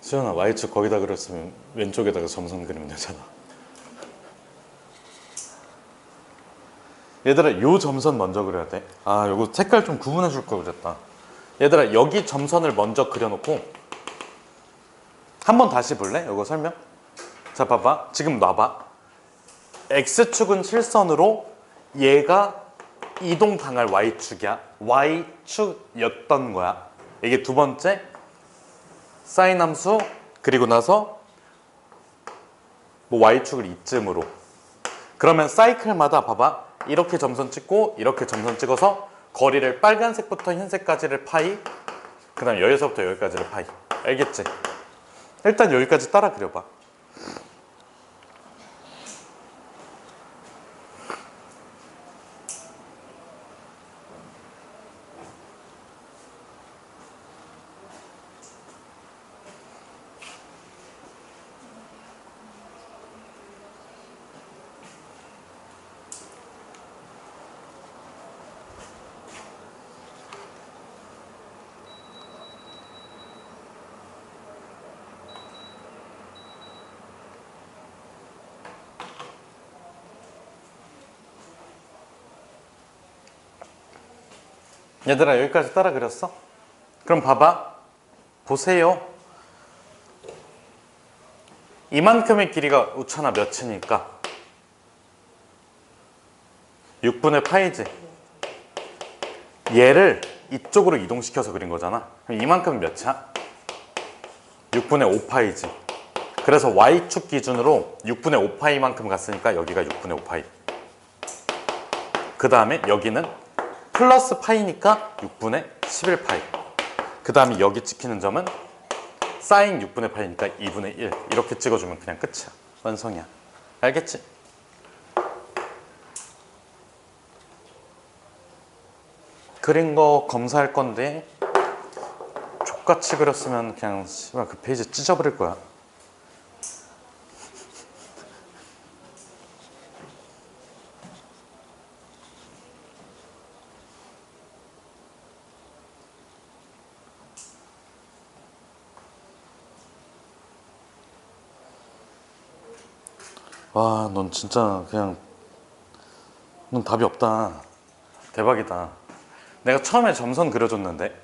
수연아, y축 거기다 그렸으면 왼쪽에다가 점선 그리면 되잖아. 얘들아 요 점선 먼저 그려야 돼. 아 요거 색깔 좀 구분해 줄 걸 그랬다. 얘들아 여기 점선을 먼저 그려놓고 한번 다시 볼래? 요거 설명. 자 봐봐 지금 놔봐. X축은 실선으로 얘가 이동당할 Y축이야. Y축이었던 거야. 이게 두 번째 사인 함수 그리고 나서 뭐 Y축을 이쯤으로. 그러면 사이클마다 봐봐 이렇게 점선 찍고 이렇게 점선 찍어서 거리를 빨간색부터 흰색까지를 파이, 그 다음에 여기서부터 여기까지를 파이. 알겠지? 일단 여기까지 따라 그려봐. 얘들아 여기까지 따라 그렸어? 그럼 봐봐 보세요. 이만큼의 길이가 우천하 몇이니까 6분의 파이지. 얘를 이쪽으로 이동시켜서 그린 거잖아. 그럼 이만큼은 몇이야? 6분의 5파이지. 그래서 Y축 기준으로 6분의 5파이만큼 갔으니까 여기가 6분의 5파이. 그 다음에 여기는 플러스 파이니까 6분의 11파이. 그 다음에 여기 찍히는 점은 사인 6분의 파이니까 2분의 1. 이렇게 찍어주면 그냥 끝이야. 완성이야. 알겠지? 그린 거 검사할 건데 족같이 그렸으면 그냥 씨발 그 페이지 찢어버릴 거야. 와, 넌 진짜 그냥 넌 답이 없다. 대박이다. 내가 처음에 점선 그려줬는데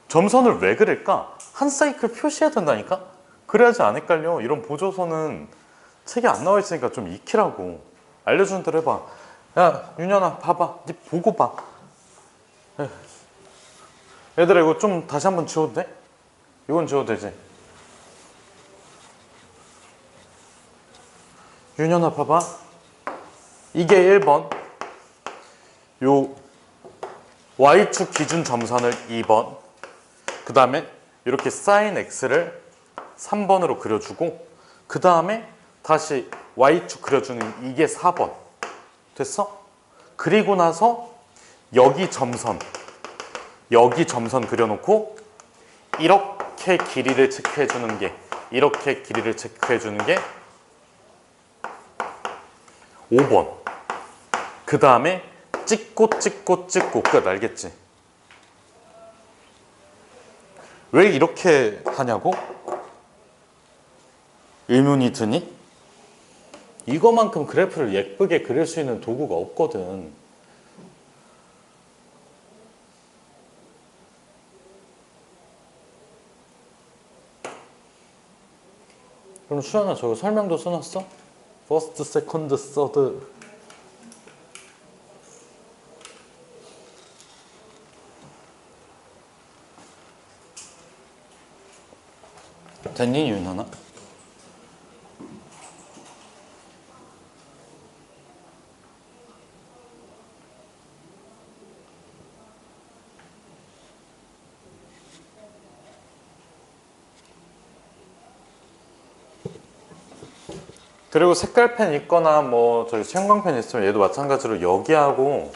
점선을 왜 그릴까? 한 사이클 표시해야 된다니까? 그래야지 안 헷갈려. 이런 보조선은 책에 안 나와 있으니까 좀 익히라고. 알려주는 대로 해봐. 야 윤현아 봐봐. 니 보고 봐. 얘들아 이거 좀 다시 한번 지워도 돼? 이건 지워도 되지? 윤현아 봐봐. 이게 1번. 요 Y축 기준 점선을 2번. 그 다음에 이렇게 사인 X를 3번으로 그려주고 그 다음에 다시 Y축 그려주는 이게 4번. 됐어? 그리고 나서 여기 점선 그려놓고 이렇게 길이를 체크해주는 게 이렇게 길이를 체크해주는 게 5번. 그 다음에 찍고 끝. 알겠지? 왜 이렇게 하냐고? 의문이 드니? 이거만큼 그래프를 예쁘게 그릴 수 있는 도구가 없거든. 그럼 수연아 저거 설명도 써놨어? 퍼스트, 세컨드, 서드. 됐니 윤하나? 그리고 색깔펜 있거나 뭐 저기 형광펜 있으면 얘도 마찬가지로 여기하고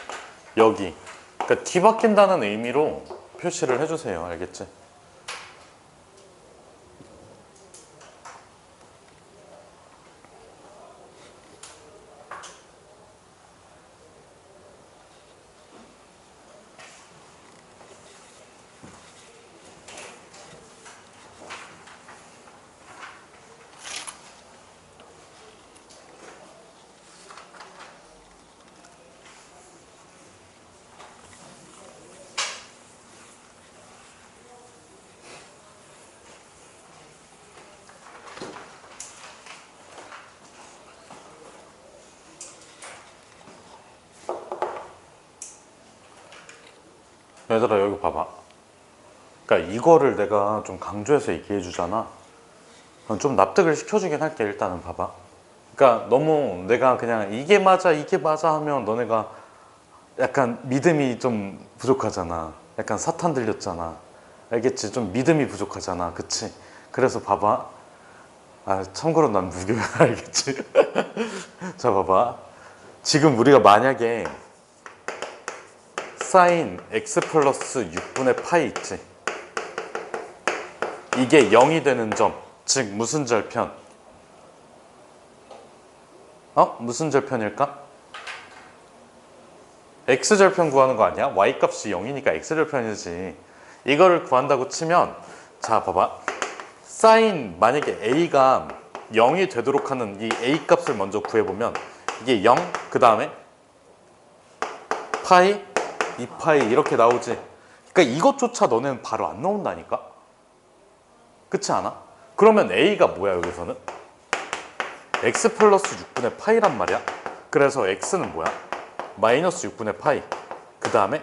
여기 그러니까 뒤바뀐다는 의미로 표시를 해주세요. 알겠지? 얘들아 여기 봐봐. 그러니까 이거를 내가 좀 강조해서 얘기해 주잖아. 좀 납득을 시켜주긴 할게. 일단은 봐봐. 그러니까 너무 내가 그냥 이게 맞아 이게 맞아 하면 너네가 약간 믿음이 좀 부족하잖아. 약간 사탄 들렸잖아. 알겠지? 좀 믿음이 부족하잖아. 그치? 그래서 봐봐. 아 참고로 난 무교야. 알겠지? 자 봐봐. 지금 우리가 만약에 사인 x 플러스 6분의 파이 있지? 이게 0이 되는 점, 즉 무슨 절편? 무슨 절편일까? x절편 구하는 거 아니야? y값이 0이니까 x절편이지. 이거를 구한다고 치면 자 봐봐. 사인 만약에 a가 0이 되도록 하는 이 a 값을 먼저 구해보면 이게 0, 그 다음에 파이, 2파이 이렇게 나오지. 그러니까 이것조차 너네는 바로 안 나온다니까? 그렇지 않아? 그러면 a가 뭐야 여기서는? x 플러스 6분의 파이란 말이야. 그래서 x는 뭐야? 마이너스 6분의 파이, 그 다음에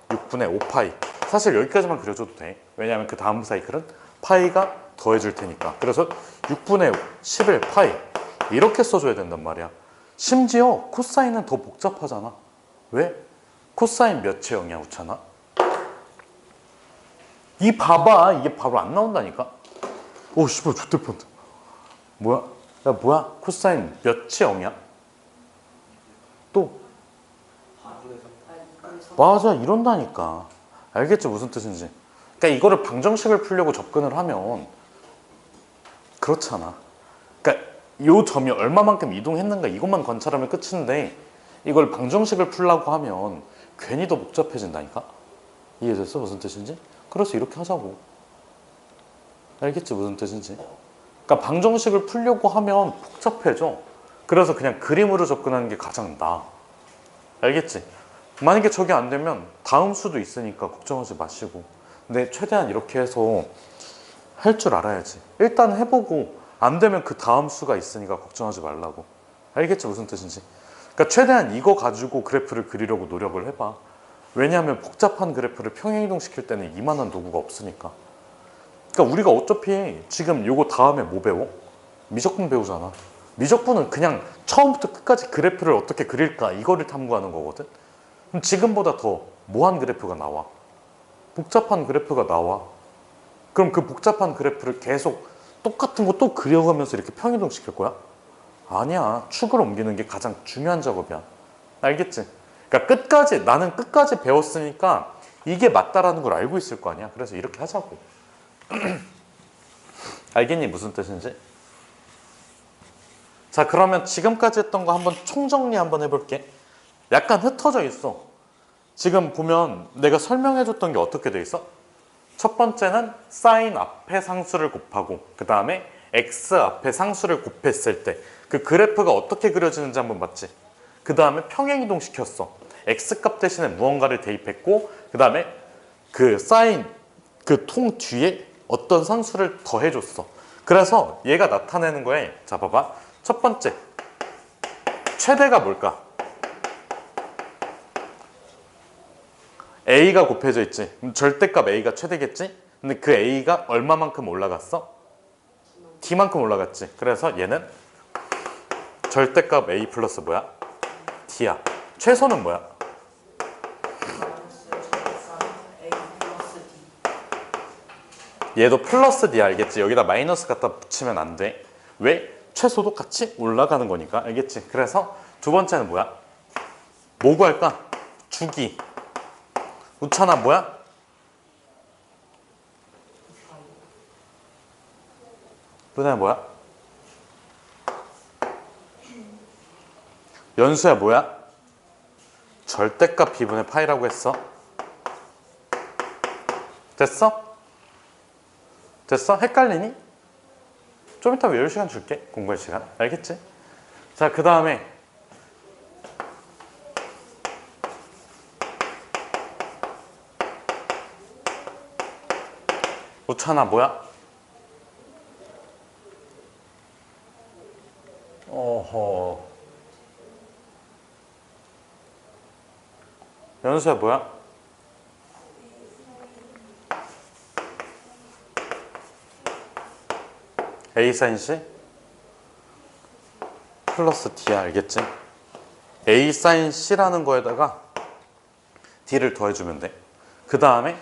6분의 5파이. 사실 여기까지만 그려줘도 돼. 왜냐하면 그 다음 사이클은 파이가 더해질 테니까. 그래서 6분의 11 파이 이렇게 써줘야 된단 말이야. 심지어 코사인은 더 복잡하잖아. 왜? 코사인 몇의 0이야 우찬아? 이 봐봐. 이게 바로 안 나온다니까. 오 씨발 좋대 뻔다. 뭐야? 야 뭐야? 코사인 몇의 0이야? 또 맞아 이런다니까. 알겠지 무슨 뜻인지. 그러니까 이거를 방정식을 풀려고 접근을 하면 그렇잖아. 그러니까 이 점이 얼마만큼 이동했는가 이것만 관찰하면 끝인데 이걸 방정식을 풀려고 하면 괜히 더 복잡해진다니까. 이해됐어 무슨 뜻인지? 그래서 이렇게 하자고. 알겠지 무슨 뜻인지? 그러니까 방정식을 풀려고 하면 복잡해져. 그래서 그냥 그림으로 접근하는 게 가장 나아. 알겠지? 만약에 저게 안 되면 다음 수도 있으니까 걱정하지 마시고. 근데 최대한 이렇게 해서 할 줄 알아야지. 일단 해보고 안 되면 그 다음 수가 있으니까 걱정하지 말라고. 알겠지 무슨 뜻인지? 그러니까 최대한 이거 가지고 그래프를 그리려고 노력을 해봐. 왜냐하면 복잡한 그래프를 평행이동 시킬 때는 이만한 도구가 없으니까. 그러니까 우리가 어차피 지금 요거 다음에 뭐 배워? 미적분 배우잖아. 미적분은 그냥 처음부터 끝까지 그래프를 어떻게 그릴까 이거를 탐구하는 거거든. 그럼 지금보다 더 뭐한 그래프가 나와? 복잡한 그래프가 나와. 그럼 그 복잡한 그래프를 계속 똑같은 거 또 그려가면서 이렇게 평행이동 시킬 거야? 아니야. 축을 옮기는 게 가장 중요한 작업이야. 알겠지? 그러니까 나는 끝까지 배웠으니까 이게 맞다라는 걸 알고 있을 거 아니야. 그래서 이렇게 하자고. 알겠니? 무슨 뜻인지? 자, 그러면 지금까지 했던 거 한번 총정리 한번 해볼게. 약간 흩어져 있어. 지금 보면 내가 설명해줬던 게 어떻게 돼 있어? 첫 번째는 사인 앞에 상수를 곱하고 그 다음에 x 앞에 상수를 곱했을 때 그 그래프가 어떻게 그려지는지 한번 봤지. 그 다음에 평행이동 시켰어. x값 대신에 무언가를 대입했고 그 다음에 그 사인 그 통 뒤에 어떤 상수를 더해줬어. 그래서 얘가 나타내는 거에 자 봐봐. 첫 번째 최대가 뭘까? a가 곱해져 있지. 그럼 절대값 a가 최대겠지? 근데 그 a가 얼마만큼 올라갔어? t만큼 올라갔지. 그래서 얘는 절대값 a 플러스 뭐야? t야. 최소는 뭐야? 얘도 플러스 d 알겠지? 여기다 마이너스 갖다 붙이면 안 돼. 왜? 최소도 같이 올라가는 거니까. 알겠지? 그래서 두 번째는 뭐야? 뭐 구할까? 주기. 우찬아 뭐야? 분해야 뭐야? 연수야 뭐야? 절대값 b분의 파이라고 했어. 됐어? 됐어? 헷갈리니? 좀 이따 외울 시간 줄게. 공부할 시간. 알겠지? 자, 그 다음에 우찬아 뭐야? 어허. 연수야 뭐야? A 사인 C 플러스 D야. 알겠지? A 사인 C라는 거에다가 D를 더해주면 돼. 그 다음에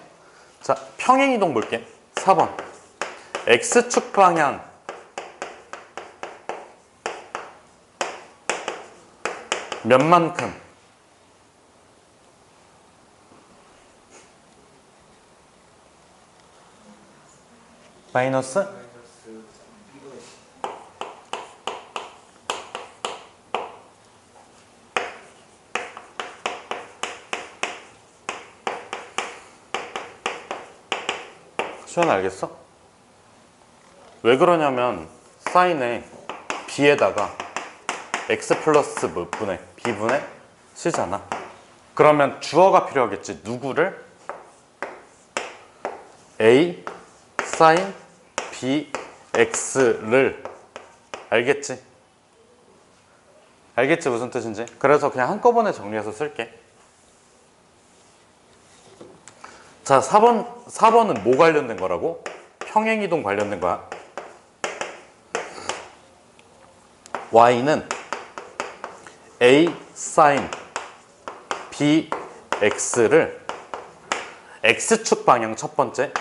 자 평행이동 볼게. 4번 X축 방향 몇만큼 마이너스 수연 알겠어? 왜 그러냐면 사인에 b에다가 x 플러스 몇 분의 b분의 c잖아. 그러면 주어가 필요하겠지. 누구를? a 사인 b x를 알겠지? 알겠지 무슨 뜻인지? 그래서 그냥 한꺼번에 정리해서 쓸게. 자 4번은 뭐 관련된 거라고? 평행이동 관련된 거야. y는 a 사인 b x를 x축 방향 첫 번째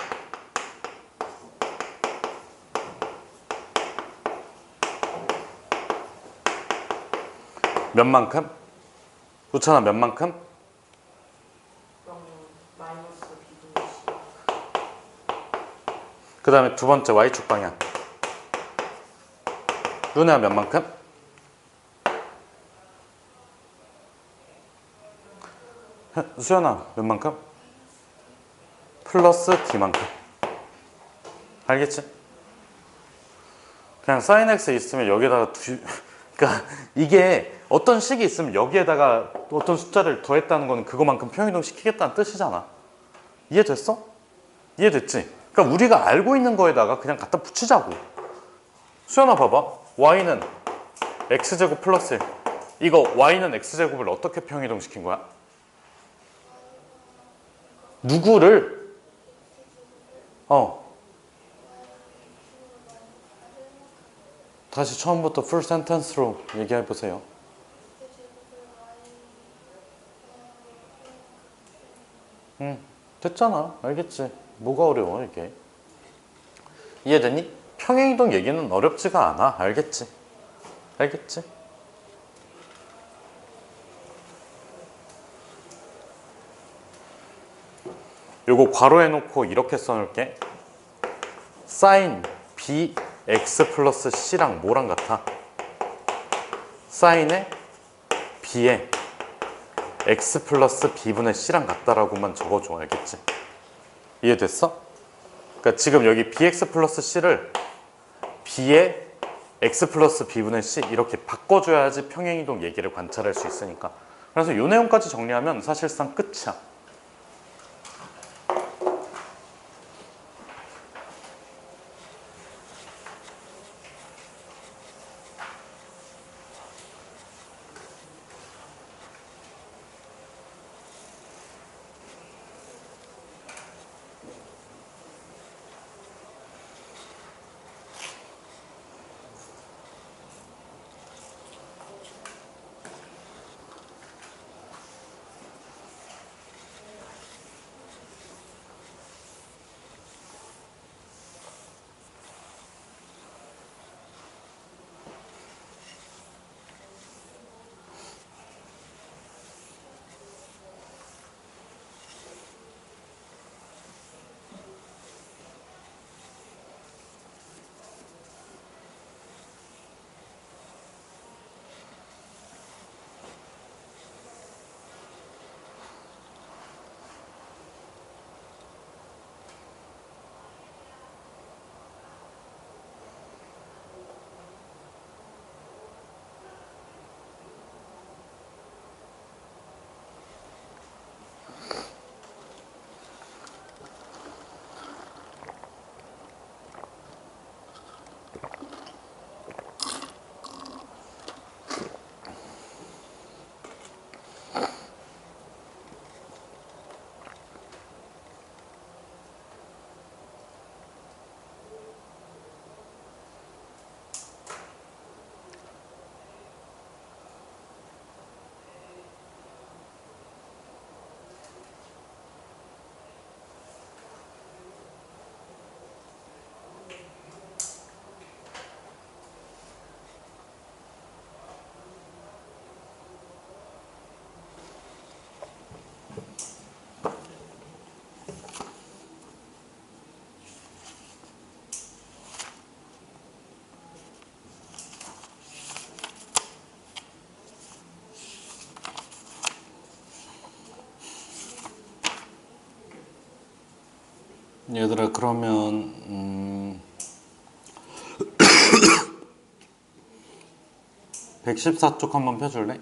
몇만큼? 우찬아 몇만큼? 그럼 마이너스 B분의 C. 그 다음에 두 번째 y축 방향 윤혜야 몇만큼? 수연아 몇만큼? 플러스 d만큼. 알겠지? 그냥 sin x 있으면 여기다가 그러니까 이게 어떤 식이 있으면 여기에다가 어떤 숫자를 더했다는 거는 그거만큼 평행이동 시키겠다는 뜻이잖아. 이해됐어? 이해됐지? 그러니까 우리가 알고 있는 거에다가 그냥 갖다 붙이자고. 수연아 봐봐. y는 x제곱 플러스 1. 이거 y는 x제곱을 어떻게 평행이동 시킨 거야? 누구를? 다시 처음부터 풀 센텐스로 얘기해 보세요. 됐잖아. 알겠지? 뭐가 어려워 이게? 이해되니? 평행이동 얘기는 어렵지가 않아. 알겠지? 알겠지? 요거 괄호해 놓고 이렇게 써놓을게. 사인 b x 플러스 c랑 뭐랑 같아? 사인에 b에 x 플러스 b분의 c랑 같다라고만 적어줘. 알겠지? 이해됐어? 그러니까 지금 여기 bx 플러스 c를 b에 x 플러스 b분의 c 이렇게 바꿔줘야지 평행이동 얘기를 관찰할 수 있으니까. 그래서 요 내용까지 정리하면 사실상 끝이야. 얘들아 그러면 114쪽 한번 펴줄래?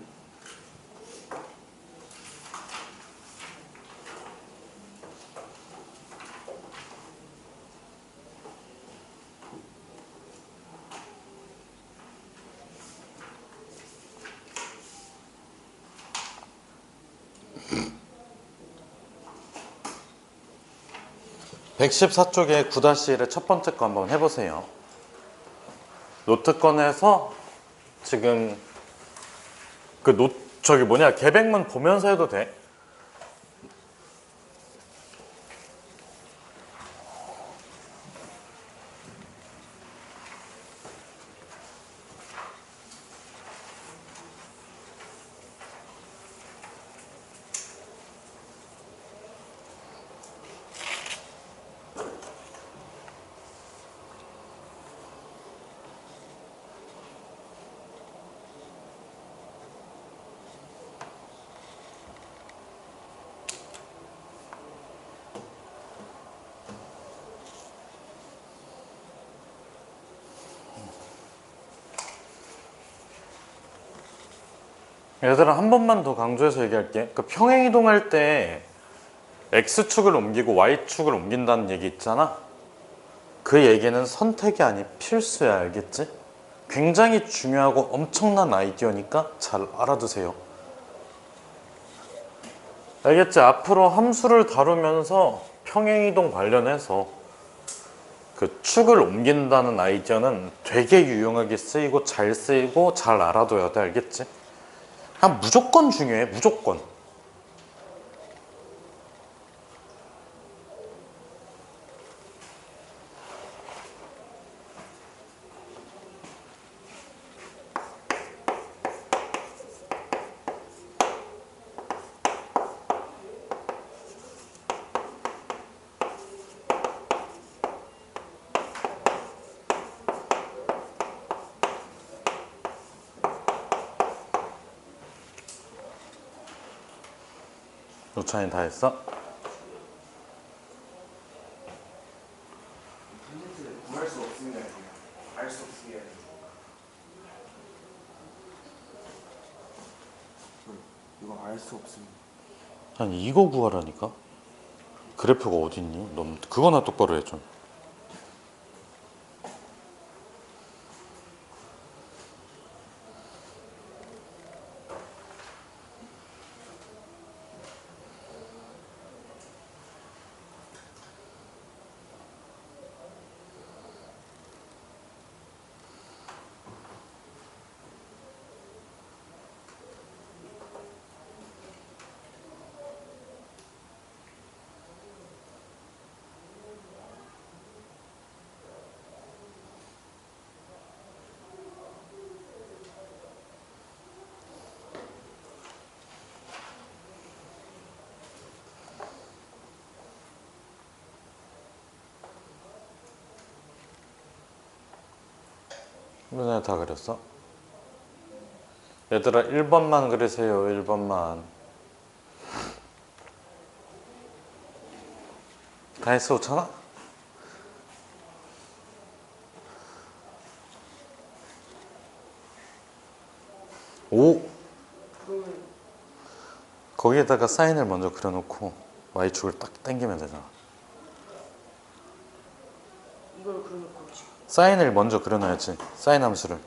(114쪽에) 9-1의 첫 번째 거 한번 해보세요. 노트 꺼내서 지금 저기 뭐냐 계백문 보면서 해도 돼. 얘들아 한 번만 더 강조해서 얘기할게. 그 평행이동할 때 X축을 옮기고 Y축을 옮긴다는 얘기 있잖아. 그 얘기는 선택이 아닌 필수야. 알겠지? 굉장히 중요하고 엄청난 아이디어니까 잘 알아두세요. 알겠지? 앞으로 함수를 다루면서 평행이동 관련해서 그 축을 옮긴다는 아이디어는 되게 유용하게 쓰이고 잘 쓰이고 잘 알아둬야 돼. 알겠지? 무조건 중요해. 무조건. 노찬이 다 했어? 구할 수 없으면 알 수 없으면 이거 알 수 없으면 아니 이거 구하라니까? 그래프가 어딨니? 넌 그거나 똑바로 해줘. 눈에 다 그렸어? 얘들아 1번만 그리세요. 1번만. 다 했어 오찬아? 오! 거기에다가 사인을 먼저 그려놓고 Y축을 딱 당기면 되잖아. 이걸 그려놓고 지금 사인을 먼저 그려놔야지. 사인 함수를.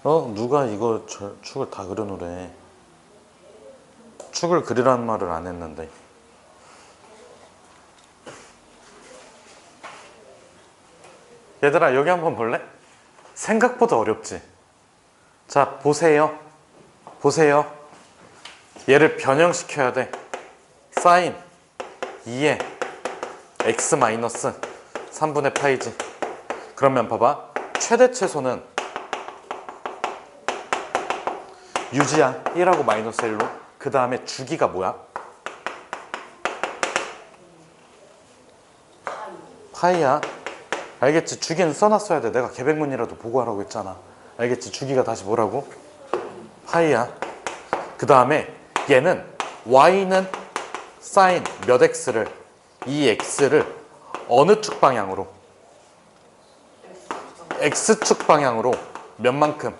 누가 이거 축을 다 그려놓으래. 축을 그리라는 말을 안 했는데. 얘들아 여기 한번 볼래? 생각보다 어렵지? 자 보세요. 보세요. 얘를 변형시켜야 돼. 사인 2에 x 마이너스 3분의 파이지. 그러면 봐봐. 최대 최소는 유지야. 1하고 마이너스 1로. 그 다음에 주기가 뭐야? 파이야. 알겠지? 주기는 써놨어야 돼. 내가 계백문이라도 보고 하라고 했잖아. 알겠지? 주기가 다시 뭐라고? 파이야. 그 다음에 얘는 y는 사인 몇 x를 이 x를 어느 축 방향으로? x축 방향으로 몇만큼?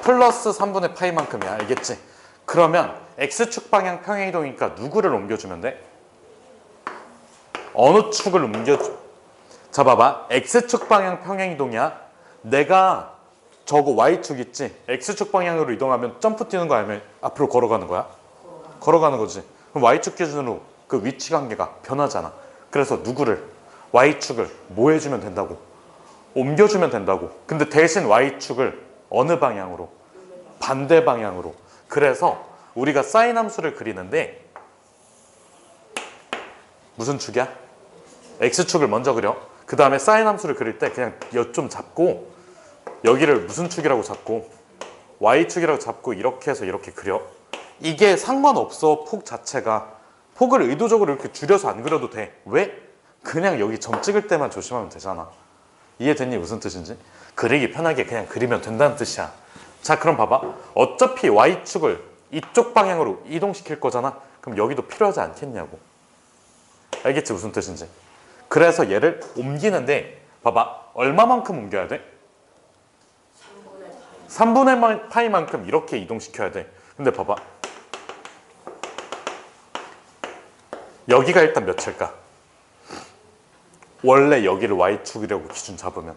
플러스 3분의 파이만큼이야. 알겠지? 그러면 x축 방향 평행이동이니까 누구를 옮겨주면 돼? 어느 축을 옮겨줘? 자, 봐봐. x축 방향 평행이동이야. 내가 저거 y축 있지? x축 방향으로 이동하면 점프 뛰는 거 아니면 앞으로 걸어가는 거야? 걸어가는 거지. 그럼 y축 기준으로 그 위치 관계가 변하잖아. 그래서 누구를? y축을 뭐 해주면 된다고? 옮겨주면 된다고. 근데 대신 y축을 어느 방향으로? 반대 방향으로. 그래서 우리가 사인 함수를 그리는데 무슨 축이야? x축을 먼저 그려. 그 다음에 사인 함수를 그릴 때 그냥 좀 잡고 여기를 무슨 축이라고 잡고 y축이라고 잡고 이렇게 해서 이렇게 그려. 이게 상관없어. 폭 자체가. 폭을 의도적으로 이렇게 줄여서 안 그려도 돼. 왜? 그냥 여기 점 찍을 때만 조심하면 되잖아. 이해됐니? 무슨 뜻인지? 그리기 편하게 그냥 그리면 된다는 뜻이야. 자, 그럼 봐봐. 어차피 y축을 이쪽 방향으로 이동시킬 거잖아. 그럼 여기도 필요하지 않겠냐고. 알겠지? 무슨 뜻인지? 그래서 얘를 옮기는데 봐봐. 얼마만큼 옮겨야 돼? 3분의 파이만큼 이렇게 이동시켜야 돼. 근데 봐봐. 여기가 일단 몇일까? 원래 여기를 y축이라고 기준 잡으면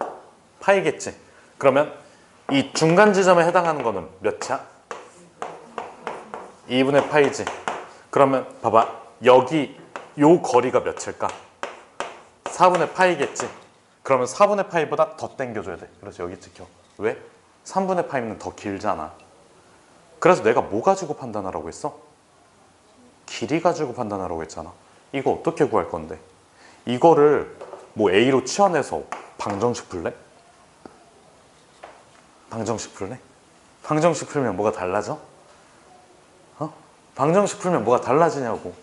파이겠지. 그러면 이 중간 지점에 해당하는 거는 몇이야? 2분의 파이지. 그러면 봐봐. 여기 요 거리가 몇일까? 4분의 파이겠지. 그러면 4분의 파이보다 더 당겨줘야 돼. 그래서 여기 찍혀. 왜? 3분의 파이는 더 길잖아. 그래서 내가 뭐 가지고 판단하라고 했어? 길이 가지고 판단하라고 했잖아. 이거 어떻게 구할 건데? 이거를 뭐 A로 치환해서 방정식 풀래? 방정식 풀래? 방정식 풀면 뭐가 달라져? 방정식 풀면 뭐가 달라지냐고.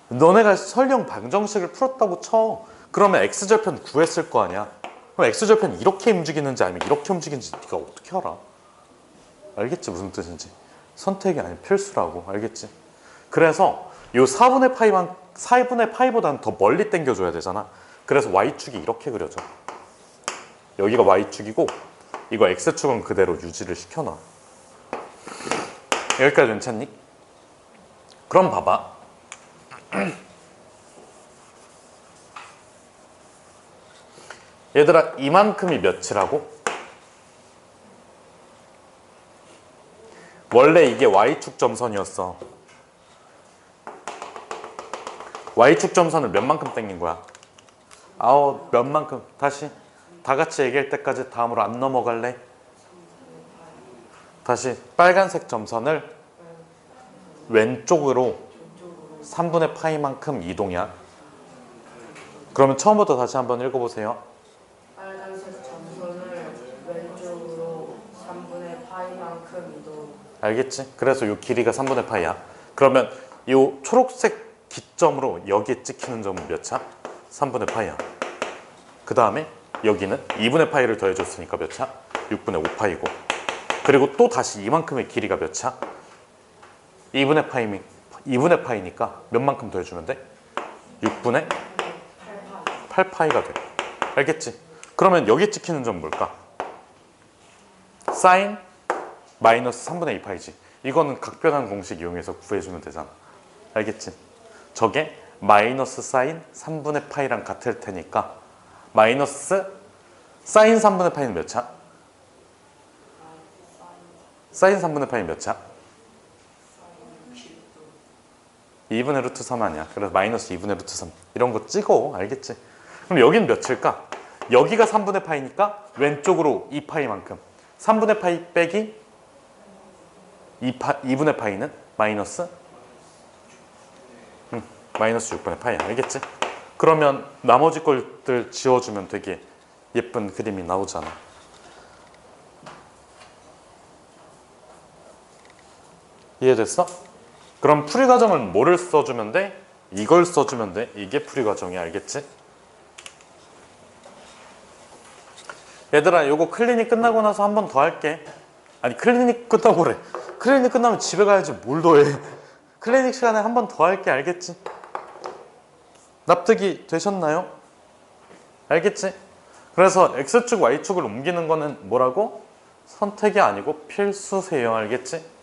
너네가 설령 방정식을 풀었다고 쳐. 그러면 x절편 구했을 거 아니야. 그럼 x절편이 이렇게 움직이는지 아니면 이렇게 움직이는지 네가 어떻게 알아? 알겠지? 무슨 뜻인지. 선택이 아닌 필수라고. 알겠지? 그래서 요 4분의 파이보다는 더 멀리 당겨줘야 되잖아. 그래서 y축이 이렇게 그려져. 여기가 y축이고 이거 x축은 그대로 유지를 시켜놔. 여기까지 괜찮니? 그럼 봐봐. 얘들아, 이만큼이 몇이라고? 원래 이게 y축 점선이었어. y축 점선을 몇만큼 당긴 거야? 몇만큼. 다시 다 같이 얘기할 때까지 다음으로 안 넘어갈래? 다시 빨간색 점선을 왼쪽으로 3분의 파이만큼 이동이야. 그러면 처음부터 다시 한번 읽어보세요. 빨간색 점선을 왼쪽으로 3분의 파이만큼 이동. 알겠지? 그래서 이 길이가 3분의 파이야. 그러면 이 초록색 기점으로 여기에 찍히는 점은 몇 차? 3분의 파이야. 그 다음에 여기는 2분의 파이를 더해줬으니까 몇 차? 6분의 5파이고. 그리고 또 다시 이만큼의 길이가 몇 차? 2분의 파이니까 몇만큼 더해주면 돼? 6분의 8파이가 돼. 알겠지? 그러면 여기 찍히는 점 뭘까? 사인 마이너스 3분의 2파이지. 이거는 각변환 공식 이용해서 구해주면 되잖아. 알겠지? 저게 마이너스 사인 3분의 파이랑 같을 테니까 마이너스 사인 3분의 파이는 몇 차? 사인 3분의 파이는 몇 차? 2분의 루트 3 아니야. 그래서 마이너스 2분의 루트 3 이런 거 찍어. 알겠지? 그럼 여긴 몇일까? 여기가 3분의 파이니까 왼쪽으로 2파이만큼 3분의 파이 빼기 2분의 파이는 마이너스 마이너스 6분의 파이. 알겠지? 그러면 나머지 것들 지워주면 되게 예쁜 그림이 나오잖아. 이해됐어? 그럼 풀이 과정은 뭐를 써주면 돼? 이걸 써주면 돼. 이게 풀이 과정이야. 알겠지? 얘들아, 요거 클리닉 끝나고 나서 한 번 더 할게. 아니, 클리닉 끝나고 그래. 클리닉 끝나면 집에 가야지 뭘 더 해. 클리닉 시간에 한 번 더 할게. 알겠지? 납득이 되셨나요? 알겠지? 그래서 X축, Y축을 옮기는 거는 뭐라고? 선택이 아니고 필수세요. 알겠지?